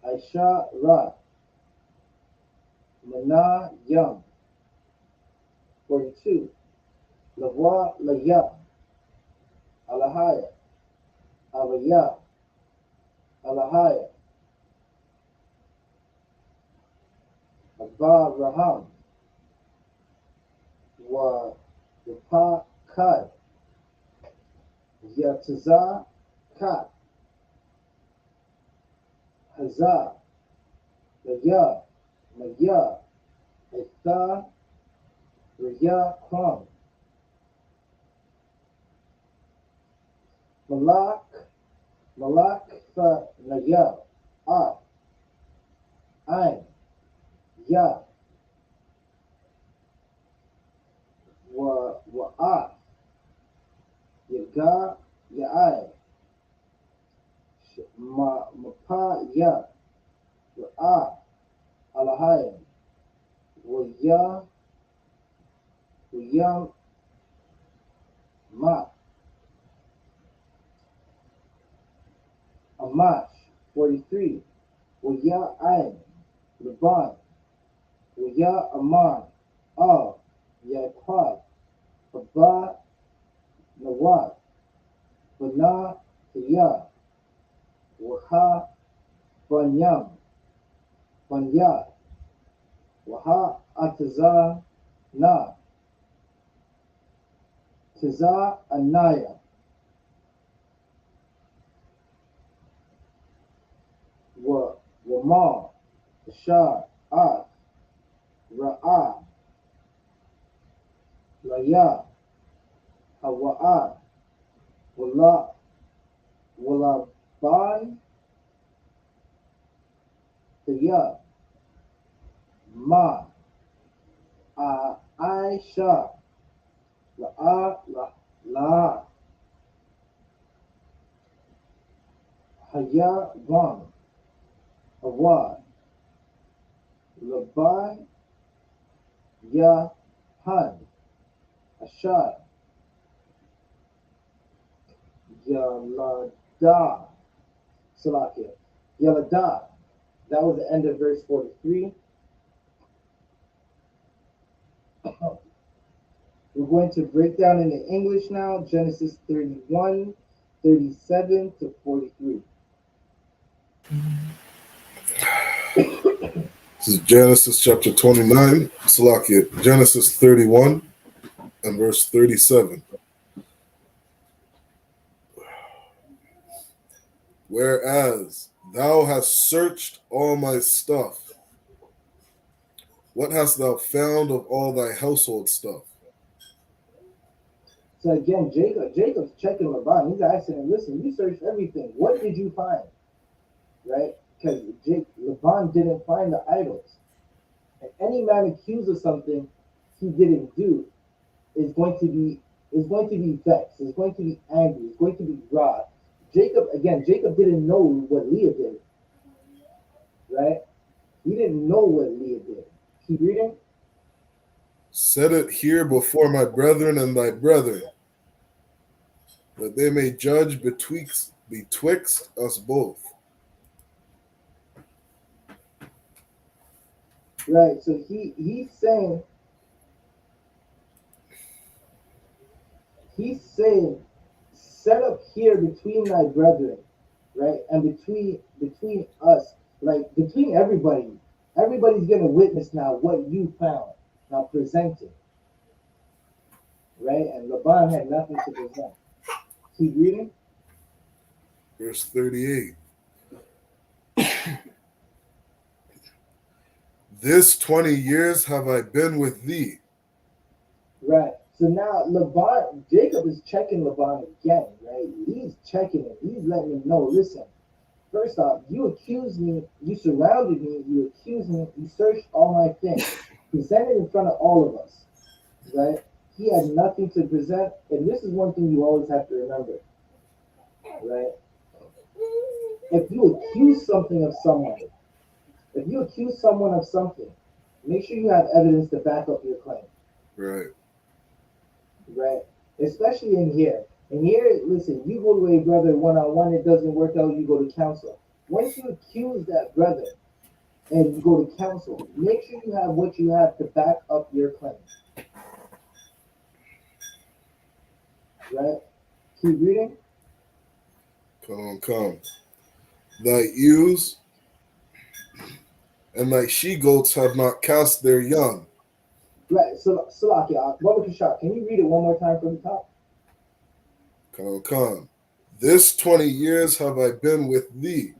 Aisha, Ra, Mana, Yam, 42. Lawa, Laya, Alahaya, Alaya, Alahaya, Abba, Raham, Wapa, Kad, Yataza, Kat, Hazah, Laya, Maya, Etha, Raya, Kram, Malak, Fa, Naya, Ain, Ya, Wa'af, Yaga, Ya'ai, Mapa, Ya, Ra'a, Alahayim, Waya, Wayam, Ma, Amash, 43. Waya Ain, Laban, Waya Aman, Al, Yaquad, Abba, Nawad, Bana, Tiya, Waha, Banyam, Banya, Waha, Ataza, Na, Tiza, Anaya, Wama, Shah, Ah, Ra'ah, Laya, Hawa'a, Wala, Walaban, Tiya, Ma, Aisha, La, La, Haya, Wan, Hawa, Laban, Ya, Han, Ashad, Yalada, Salakia, Yalada. That was the end of verse 43. We're going to break down into English now, Genesis 31, 37 to 43. This is Genesis chapter 29, Salakia, Genesis 31 and verse 37. Whereas thou hast searched all my stuff, what hast thou found of all thy household stuff? So again, Jacob's checking Laban. He's asking him, listen, you searched everything. What did you find? Right? Because Laban didn't find the idols. And any man accused of something he didn't do is going to be vexed, is going to be angry, is going to be wroth. Jacob didn't know what Leah did. Right? He didn't know what Leah did. Keep reading. Set it here before my brethren and thy brethren, that they may judge betwixt us both. Right. So he's saying set up here between thy brethren, right? And between us, like between everybody. Everybody's gonna witness now what you found. Now present it. Right? And Laban had nothing to present. Keep reading. Verse 38. This 20 years have I been with thee. Right. So now Jacob is checking Laban again, right? He's checking him. He's letting him know, listen, first off, you accused me, you surrounded me, you accused me, you searched all my things, presented in front of all of us, right? He had nothing to present, and this is one thing you always have to remember, right? If you accuse something of someone, if you accuse someone of something, make sure you have evidence to back up your claim. Right. Right? Especially in here. In here, listen, you go to a brother one-on-one, it doesn't work out, you go to counsel. Once you accuse that brother and you go to counsel, make sure you have what you have to back up your claim. Right? Keep reading. Come. Thy ewes and thy she-goats have not cast their young. Right, so Salakia, Baba Kashak, can you read it one more time from the top? Come. This 20 years have I been with thee.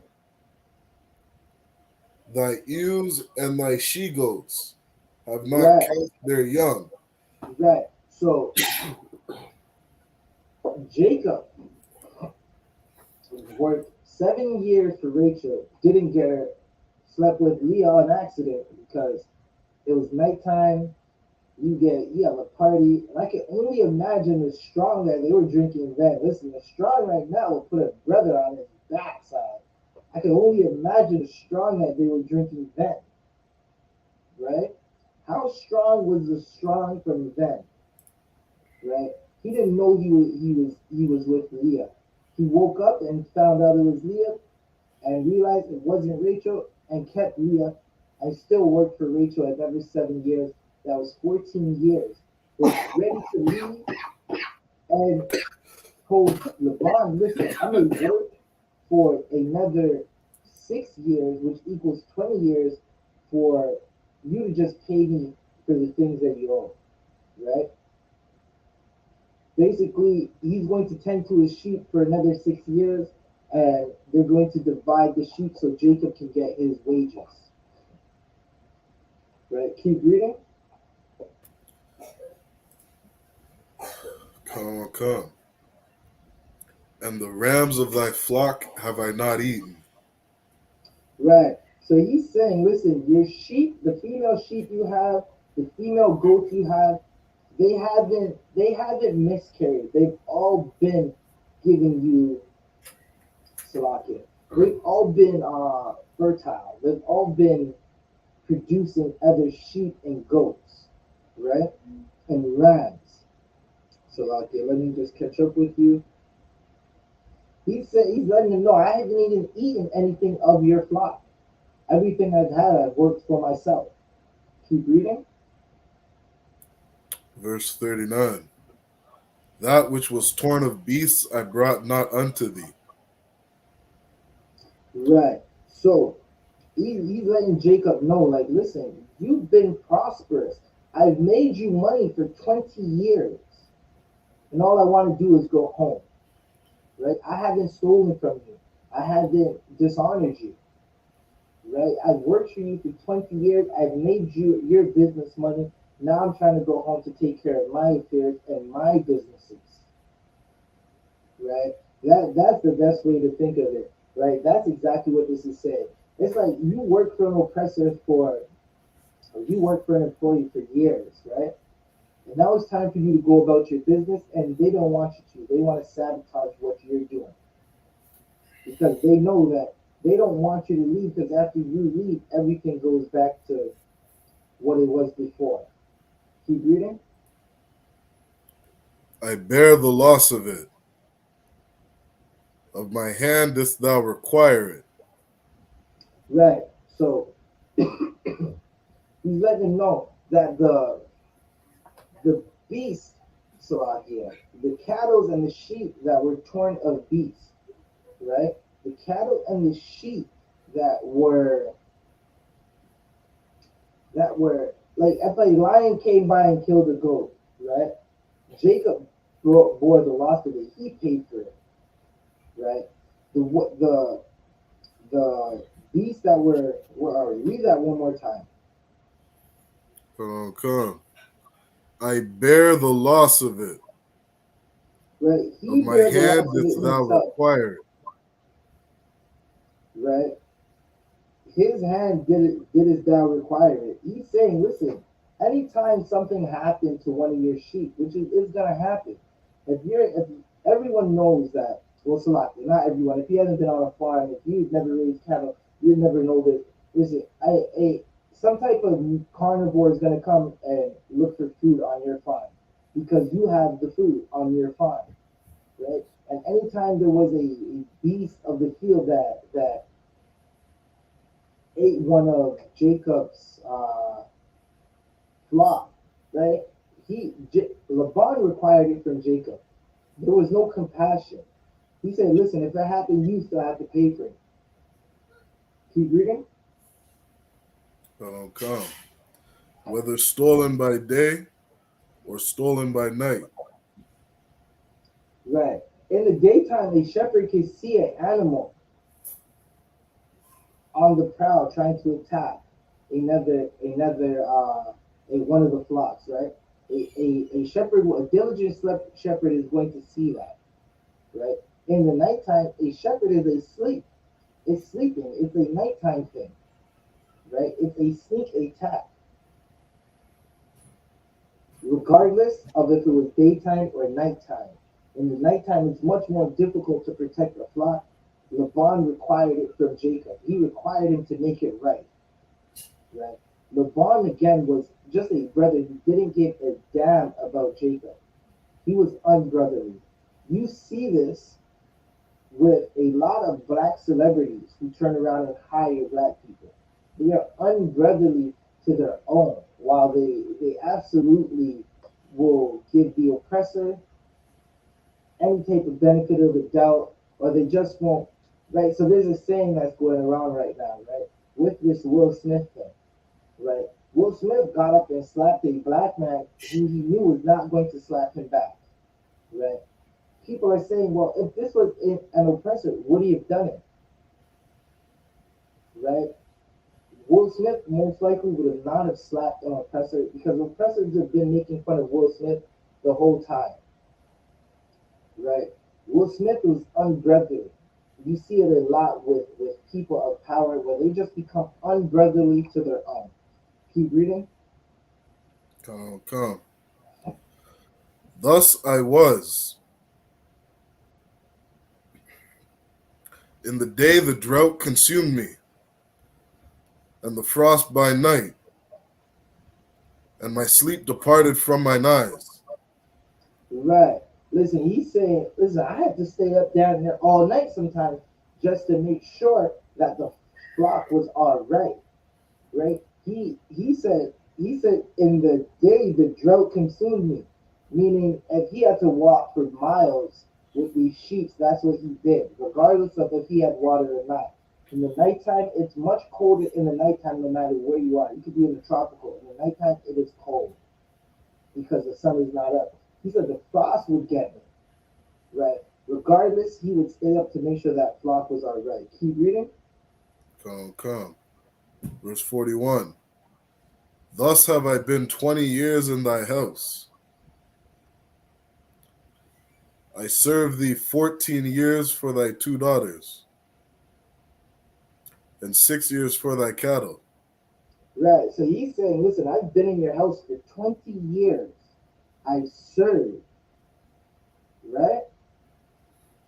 Thy ewes and thy she-goats have not Right, cast their young. right. So Jacob worked 7 years for Rachel, didn't get her, slept with Leah on accident because it was nighttime. You have a party, and I can only imagine the strong that they were drinking then. Listen, the strong right now will put a brother on his backside. I can only imagine the strong that they were drinking then, right? How strong was the strong from then? Right? He didn't know he was with Leah. He woke up and found out it was Leah and realized it wasn't Rachel and kept Leah and still worked for Rachel another 7 years. That was 14 years. Was ready to leave and told LeBron, listen, I'm going to work for another 6 years, which equals 20 years, for you to just pay me for the things that you owe, right? Basically, he's going to tend to his sheep for another 6 years, and they're going to divide the sheep so Jacob can get his wages. Right? Keep reading. Come. And the rams of thy flock have I not eaten. Right. So he's saying, listen, your sheep, the female sheep you have, the female goats you have, they haven't miscarried. They've all been giving you Salakia. They've all been fertile. They've all been producing other sheep and goats, right? And rams. Salakia, let me just catch up with you. He said he's letting them know I haven't even eaten anything of your flock. Everything I've had, I've worked for myself. Keep reading. Verse 39. That which was torn of beasts I brought not unto thee. Right. So he's letting Jacob know, like, listen, you've been prosperous. I've made you money for 20 years. And all I want to do is go home. Right? I haven't stolen from you. I haven't dishonored you. Right? I've worked for you for 20 years. I've made you your business money. Now I'm trying to go home to take care of my affairs and my businesses. Right? That's the best way to think of it. Right? That's exactly what this is saying. It's like you work for an oppressor or you work for an employee for years, right? And now it's time for you to go about your business, and they don't want you to. They want to sabotage what you're doing because they know that they don't want you to leave, because after you leave, everything goes back to what it was before. Keep reading. I bear the loss of it. Of my hand didst thou require it. Right. So he's letting them know that the beasts, so out here, the cattle and the sheep that were torn of beasts, right? The cattle and the sheep that were like if a lion came by and killed a goat, right? Jacob bore the loss of it. He paid for it, right? The beasts that read that one more time. Come. I bear the loss of it. Right? Of He my bear the hand loss of didst it thou himself, require it. right? His hand did as thou require it. He's saying, listen, anytime something happened to one of your sheep, which is gonna happen, if everyone knows that, well, Salaki, not everyone. If you haven't been on a farm, if you've never raised cattle, you never know this. Listen, some type of carnivore is gonna come and look for food on your farm because you have the food on your farm, right? And anytime there was a beast of the field that ate one of Jacob's flock, right? Laban required it from Jacob. There was no compassion. He said, "Listen, if that happened, you still have to pay for it." Keep reading. Come. Whether stolen by day or stolen by night. Right. In the daytime, a shepherd can see an animal on the prowl trying to attack one of the flocks, right? A shepherd, a diligent shepherd is going to see that, right? In the nighttime, a shepherd is asleep. It's sleeping. It's a nighttime thing, right? It's a sneak attack, regardless of if it was daytime or nighttime. In the nighttime, it's much more difficult to protect a flock. Laban required it from Jacob. He required him to make it right, right? Laban again was just a brother who didn't give a damn about Jacob. He was unbrotherly. You see this with a lot of black celebrities who turn around and hire black people. They are unbrotherly to their own, while they absolutely will give the oppressor any type of benefit of the doubt, or they just won't. Right? So there's a saying that's going around right now, right? With this Will Smith thing, right? Will Smith got up and slapped a black man who he knew was not going to slap him back, right? People are saying, well, if this was an oppressor, would he have done it, right? Will Smith most likely would have not have slapped an oppressor because oppressors have been making fun of Will Smith the whole time, right? Will Smith was unbrotherly. You see it a lot with people of power where they just become unbrotherly to their own. Keep reading. Come, come. Thus I was. In the day the drought consumed me, and the frost by night, and my sleep departed from mine eyes. Right. Listen, he's saying, listen, I had to stay up down there all night sometimes just to make sure that the flock was all right. Right? He said in the day the drought consumed me. Meaning if he had to walk for miles with these sheep, that's what he did, regardless of if he had water or not. In the nighttime, it's much colder in the nighttime no matter where you are. You could be in the tropical. In the nighttime it is cold because the sun is not up. He said the frost would get me, right? Regardless, he would stay up to make sure that flock was all right. Keep reading. Come, come. Verse 41. Thus have I been 20 years in thy house. I served thee 14 years for thy 2 daughters, and 6 years for thy cattle. Right. So he's saying, listen, I've been in your house for 20 years. I've served, right?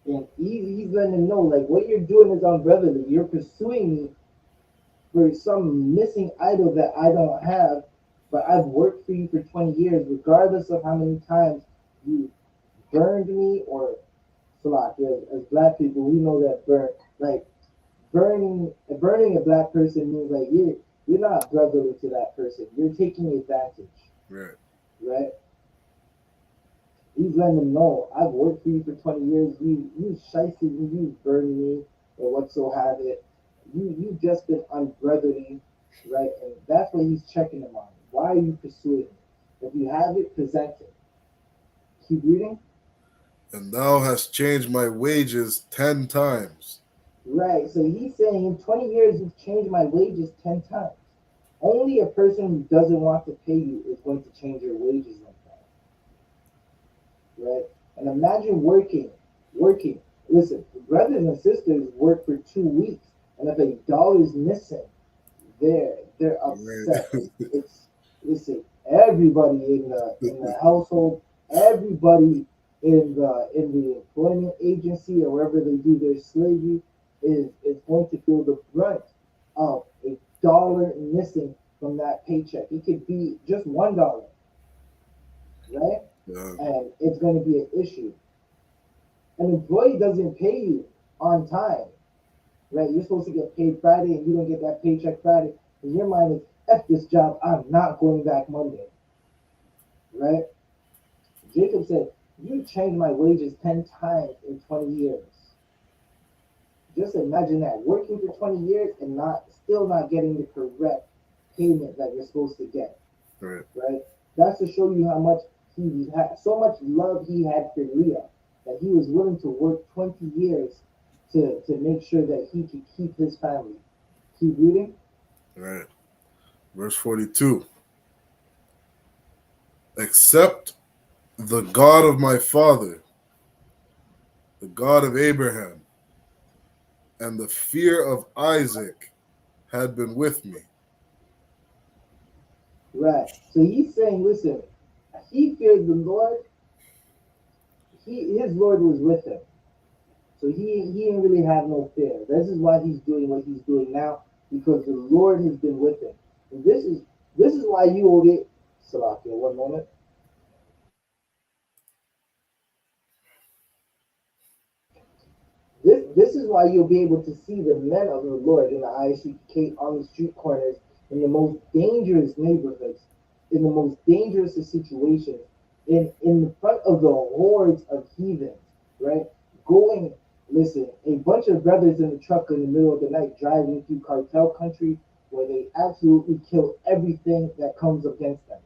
And he's letting them know, like, what you're doing is unbrotherly. You're pursuing me for some missing idol that I don't have, but I've worked for you for 20 years, regardless of how many times you burned me or flock. As black people, we know that like burning a black person means like you're not brotherly to that person. You're taking advantage, Right. right? He's letting them know I've worked for you for 20 years. You shiced me, you burned me, or what so have it. You just been unbrotherly, right? And that's what he's checking them on. Why are you pursuing it? If you have it, present it. Keep reading. And thou hast changed my wages 10 times. Right. So he's saying in 20 years you've changed my wages 10 times. Only a person who doesn't want to pay you is going to change your wages like that. Right? And imagine working. Listen, brothers and sisters work for 2 weeks, and if a dollar's missing, they're upset. Right. It's listen, everybody in the household, everybody in the employment agency or wherever they do their slavery is going to feel the brunt of a dollar missing from that paycheck. It could be just $1, right? Yeah. And it's going to be an issue. An employee doesn't pay you on time, right? You're supposed to get paid Friday and you don't get that paycheck Friday. In your mind is, F this job, I'm not going back Monday, right? Jacob said, you changed my wages 10 times in 20 years. Just imagine that, working for 20 years and still not getting the correct payment that you're supposed to get, Right. right? That's to show you how much he had, so much love he had for Leah, that he was willing to work 20 years to make sure that he could keep his family. Keep reading. Right. Verse 42. Except the God of my father, the God of Abraham, and the fear of Isaac had been with me. Right. So he's saying, listen, he feared the Lord. His Lord was with him. So he didn't really have no fear. This is why he's doing what he's doing now, because the Lord has been with him. And this is This is why you owed it. Salakia, one moment. This is why you'll be able to see the men of the Lord in the I.S.U.P.K on the street corners, in the most dangerous neighborhoods, in the most dangerous of situations, in front of the hordes of heathens, right? Going, listen, a bunch of brothers in the truck in the middle of the night driving through cartel country where they absolutely kill everything that comes against them.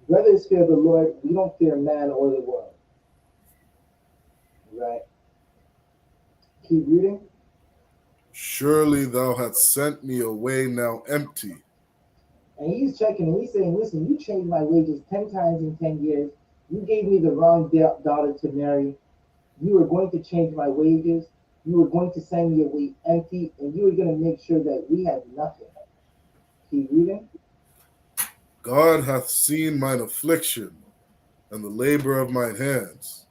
Brothers fear the Lord. We don't fear man or the world, right? Keep reading. Surely thou hast sent me away now empty. And he's checking and he's saying, listen, you changed my wages 10 times in 10 years. You gave me the wrong daughter to marry. You were going to change my wages. You were going to send me away empty. And you were going to make sure that we had nothing. Keep reading. God hath seen mine affliction and the labor of mine hands,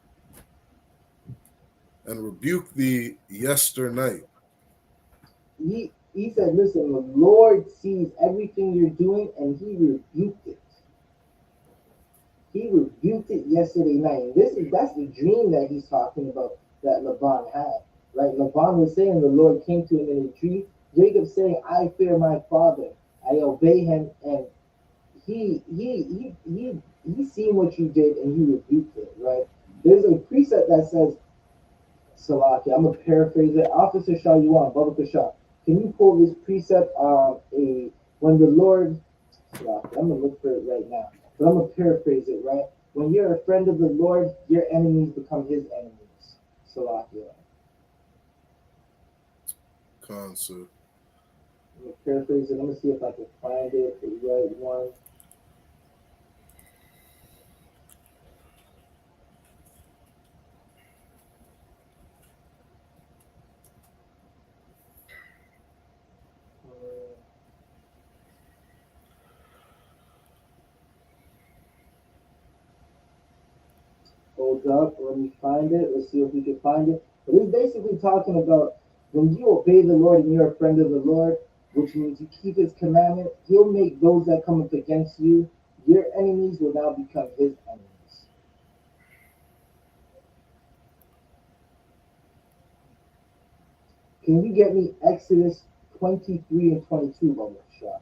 and rebuked thee yesternight. He said, listen, the Lord sees everything you're doing and he rebuked it. He rebuked it yesterday night. And that's the dream that he's talking about that Laban had. Right? Laban was saying the Lord came to him in a dream. Jacob saying, I fear my father. I obey him, and he seen what you did and he rebuked it, right? There's a precept that says, Salaki, I'm gonna paraphrase it. Officer Shah Yuan, Baba Kasha, can you pull this precept a when the Lord Salaki, I'm gonna look for it right now. But I'm gonna paraphrase it, right? When you're a friend of the Lord, your enemies become his enemies. Salaki. Concert. I'm gonna paraphrase it. I'm gonna see if I can find it, the right one. Hold up, let me find it. Let's see if we can find it. But it's basically talking about when you obey the Lord and you're a friend of the Lord, which means you keep his commandment, he'll make those that come up against you, your enemies will now become his enemies. Can you get me Exodus 23 and 22, Baba Shah?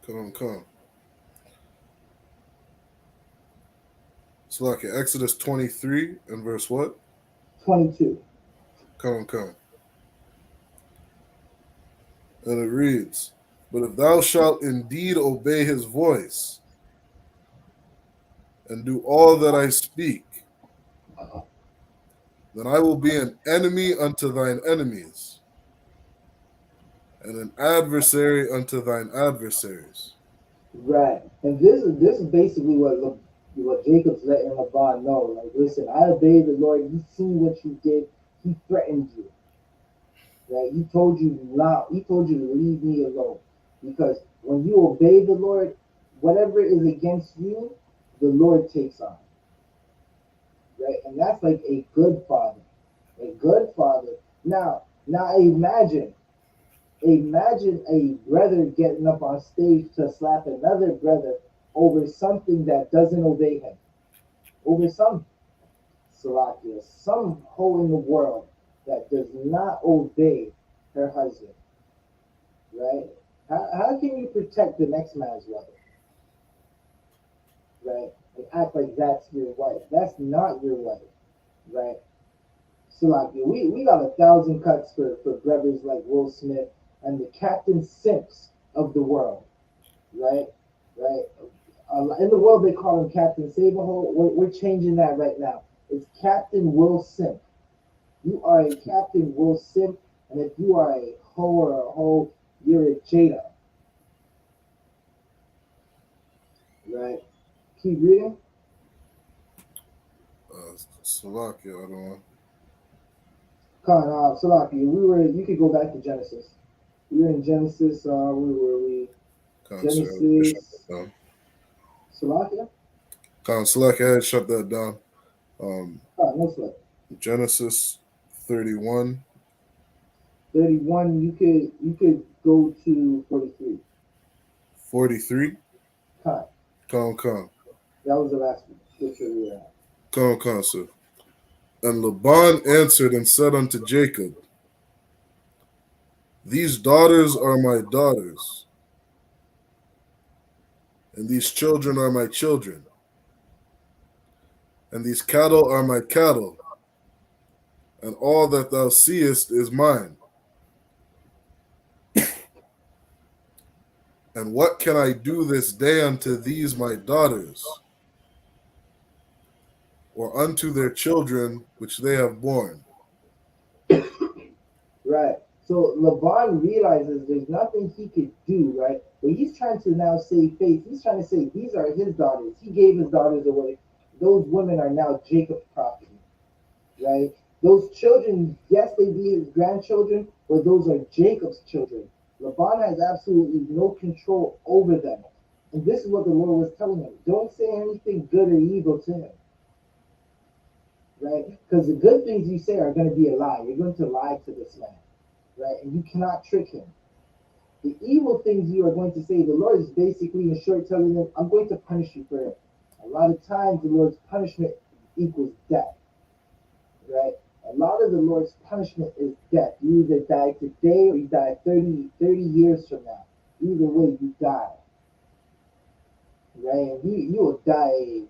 Come. It's like Exodus 23 and verse what? 22. Come. And it reads, but if thou shalt indeed obey his voice, and do all that I speak, then I will be an enemy unto thine enemies, and an adversary unto thine adversaries. Right. And this is basically what Jacob's letting Laban know. Like, listen, I obeyed the Lord. He seen what you did. He threatened you. Right? He told you not. He told you to leave me alone. Because when you obey the Lord, whatever is against you, the Lord takes on. Right? And that's like a good father. A good father. Now imagine a brother getting up on stage to slap another brother over something that doesn't obey him. Over some Salakia, some hoe in the world that does not obey her husband. Right? How can you protect the next man's wife? Right? And act like that's your wife. That's not your wife. Right? Salakia, we got 1,000 cuts for brothers like Will Smith and the Captain Simps of the world. Right? Right? In the world, they call him Captain Save-A-Hole. We're changing that right now. It's Captain Will Simp. You are a Captain Will Simp, and if you are a hoe or a hoe, you're a Jada. Right? Keep reading. Slovakia, I don't know. Salaki, you could go back to Genesis. We were in Genesis, where were we? Genesis, Salakia? Slovakia, I had shut that down. No sweat. Genesis 31. 31, you could go to 43. 43. Con. Con. That was the last scripture we were at. Con, sir. And Laban answered and said unto Jacob, These daughters are my daughters, and these children are my children, and these cattle are my cattle, and all that thou seest is mine. And what can I do this day unto these my daughters, or unto their children which they have borne? Right. So Laban realizes there's nothing he could do, right? But he's trying to now save face. He's trying to say these are his daughters. He gave his daughters away. Those women are now Jacob's property, right? Those children, yes, they be his grandchildren, but those are Jacob's children. Laban has absolutely no control over them. And this is what the Lord was telling him. Don't say anything good or evil to him, right? Because the good things you say are going to be a lie. You're going to lie to this man, right? And you cannot trick him. The evil things you are going to say, the Lord is basically, in short, telling them, I'm going to punish you for it. A lot of times, the Lord's punishment equals death, right? A lot of the Lord's punishment is death. You either die today or you die 30 years from now. Either way, you die, right? And you will die,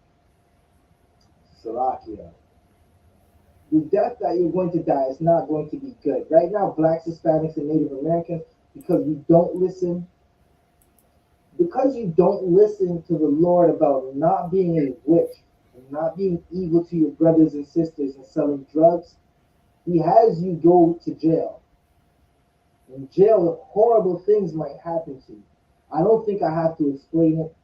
Salakia. The death that you're going to die is not going to be good. Right now, blacks, Hispanics, and Native Americans, because you don't listen to the Lord about not being a witch and not being evil to your brothers and sisters and selling drugs, he has you go to jail. In jail, horrible things might happen to you. I don't think I have to explain it.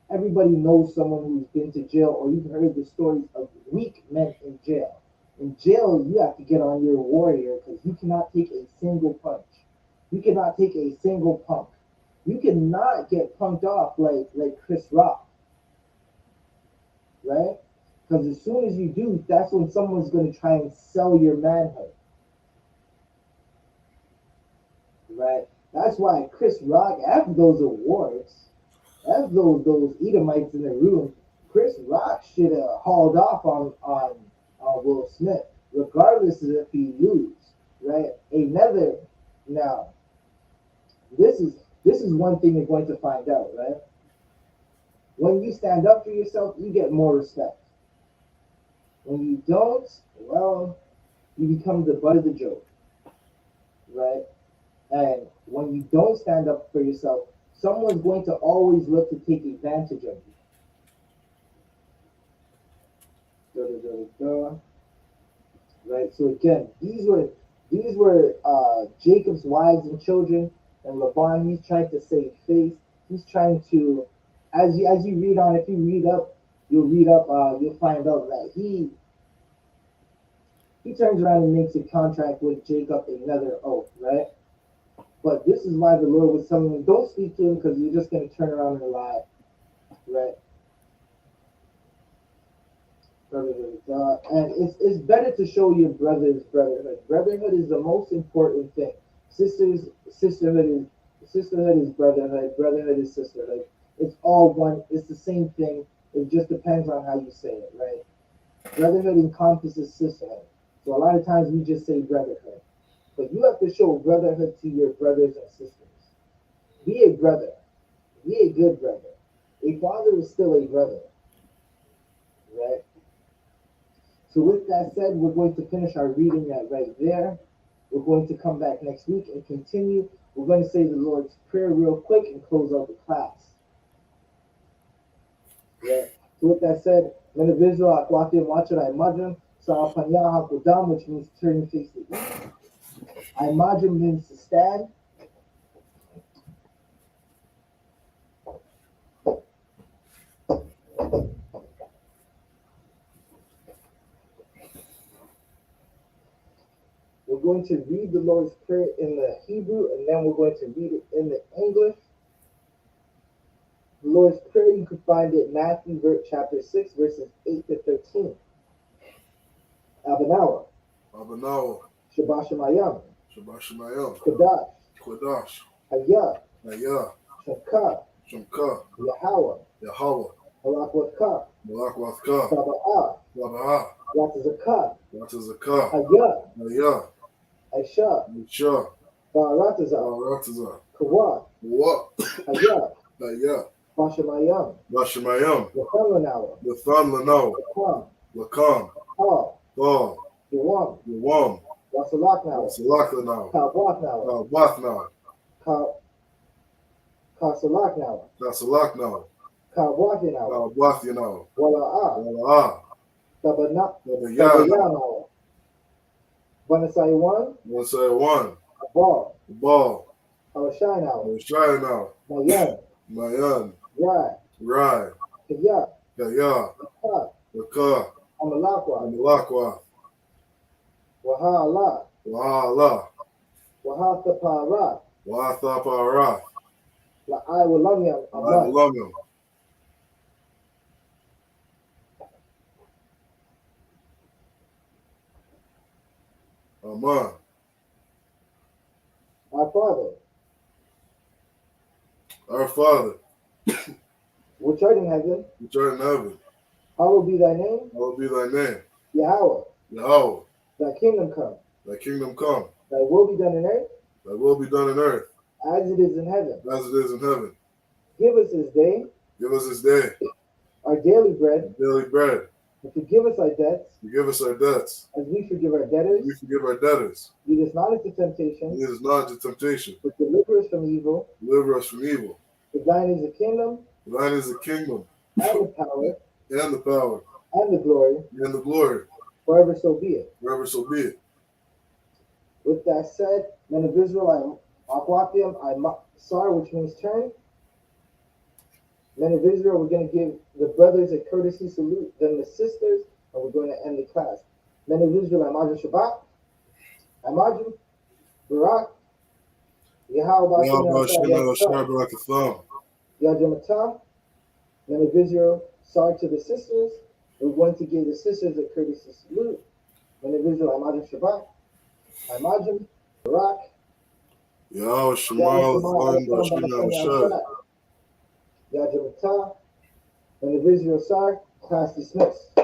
Everybody knows someone who's been to jail, or you've heard the stories of weak men in jail. In jail, you have to get on your warrior because you cannot take a single punch. You cannot take a single punk. You cannot get punked off like Chris Rock, right? Because as soon as you do, that's when someone's going to try and sell your manhood, right? That's why Chris Rock, after those awards, after those Edomites in the room, Chris Rock should have hauled off on Will Smith, regardless of if he lose, right? Another now, this is one thing you're going to find out, right? When you stand up for yourself, you get more respect. When you don't, well, you become the butt of the joke, right? And when you don't stand up for yourself, someone's going to always look to take advantage of you. Da, da, da, da. Right. So again, these were Jacob's wives and children, and Laban. He's trying to save face. He's trying to, as you read on, if you read up, you'll find out that he turns around and makes a contract with Jacob, another oath, right? But this is why the Lord was telling him, don't speak to him because you're just going to turn around and lie, right? And it's better to show your brothers brotherhood. Brotherhood is the most important thing. Sisterhood is brotherhood. Brotherhood is sisterhood. It's all one. It's the same thing. It just depends on how you say it, right? Brotherhood encompasses sisterhood. So a lot of times we just say brotherhood, but you have to show brotherhood to your brothers and sisters. Be a brother. Be a good brother. A father is still a brother, right? So with that said, we're going to finish our reading that right there. We're going to come back next week and continue. We're going to say the Lord's Prayer real quick and close out the class. Right? So with that said, men of Israel, Akwati Machar Imagine, Sarapanya Hakudam, which means turn your face to east. Imagine means to stand. We're going to read the Lord's Prayer in the Hebrew, and then we're going to read it in the English. The Lord's Prayer, you can find it in Matthew chapter 6, verses 8 to 13. Abanawa. Abanawa. Shabbat Shemayam. Shabbat Shemayam. Kodash. Kodash. Hayah, Hayah, Shamka, Shamka, Yahweh, Yahweh, Halakwatka, Malakwathka, Sabbath, Labaha, Ratazaka, Ratazaka, Hayah, Hayah, Aisha, Misha, Barataza, Barataza, Kawa, Wa, Hayah, Hayah, Bashamayam, Bashamayam, Yathanawa, Lathan Lanawa, Kam, Lakam, Ha, Thal, Yawam, Yawam, Wasalaknawa, Salakanawa, Kalbathnawa, Kalbathnawa, Kasalaknawa, Kasalaknawa, Kalbathinawa, Kalbathinawa, Wala'a, Wala'a, Tabayana, Tabayanawa, Vanasaiwan, Wasayawan, Abal, Bal, Awashinawa, Oshayanawa, Mayan, Mayan, Rai, Rai, Kaya, Kaya, Ha, Laka, Amalakwa, Amalakwa, Wahala, Wahala, Wahathapara, Wathapara, La'ai Walamyam, Aman. Ilamim, Aman, Our Father, our Father, which art in heaven, which art in heaven, hallowed be thy name, hallowed be thy name, Yahweh, Yahweh, thy kingdom come, thy kingdom come, thy will be done in earth thy will be done in earth, as it is in heaven. as it is in heaven. Give us this day Give us this day our daily our bread, daily bread, and forgive us our debts forgive us our debts, as we forgive our as debtors. we forgive our debtors. Lead us not into temptation, Lead us not into temptation, but deliver us from evil. deliver us from evil. For thine is the kingdom, For thine is the kingdom, and the power, and the power, and the glory, and the glory, forever so be it. forever so be it. With that said, men of Israel, I'm Sar, which means turn. Men of Israel, we're going to give the brothers a courtesy salute, then the sisters, and we're going to end the class. Men of Israel, I'm Shabbat, I'm Barak, Yahweh, Yahweh Shina Shar Barakatham. Yajamata, men of Israel, Sar to the sisters. We're going to give the sisters a courtesy salute. Men of Israel, I'm Shabbat, I'm Barak, Yahweh Shema Lathan Bashina Shar. Yajamata, men of Israel, Sar, class dismissed.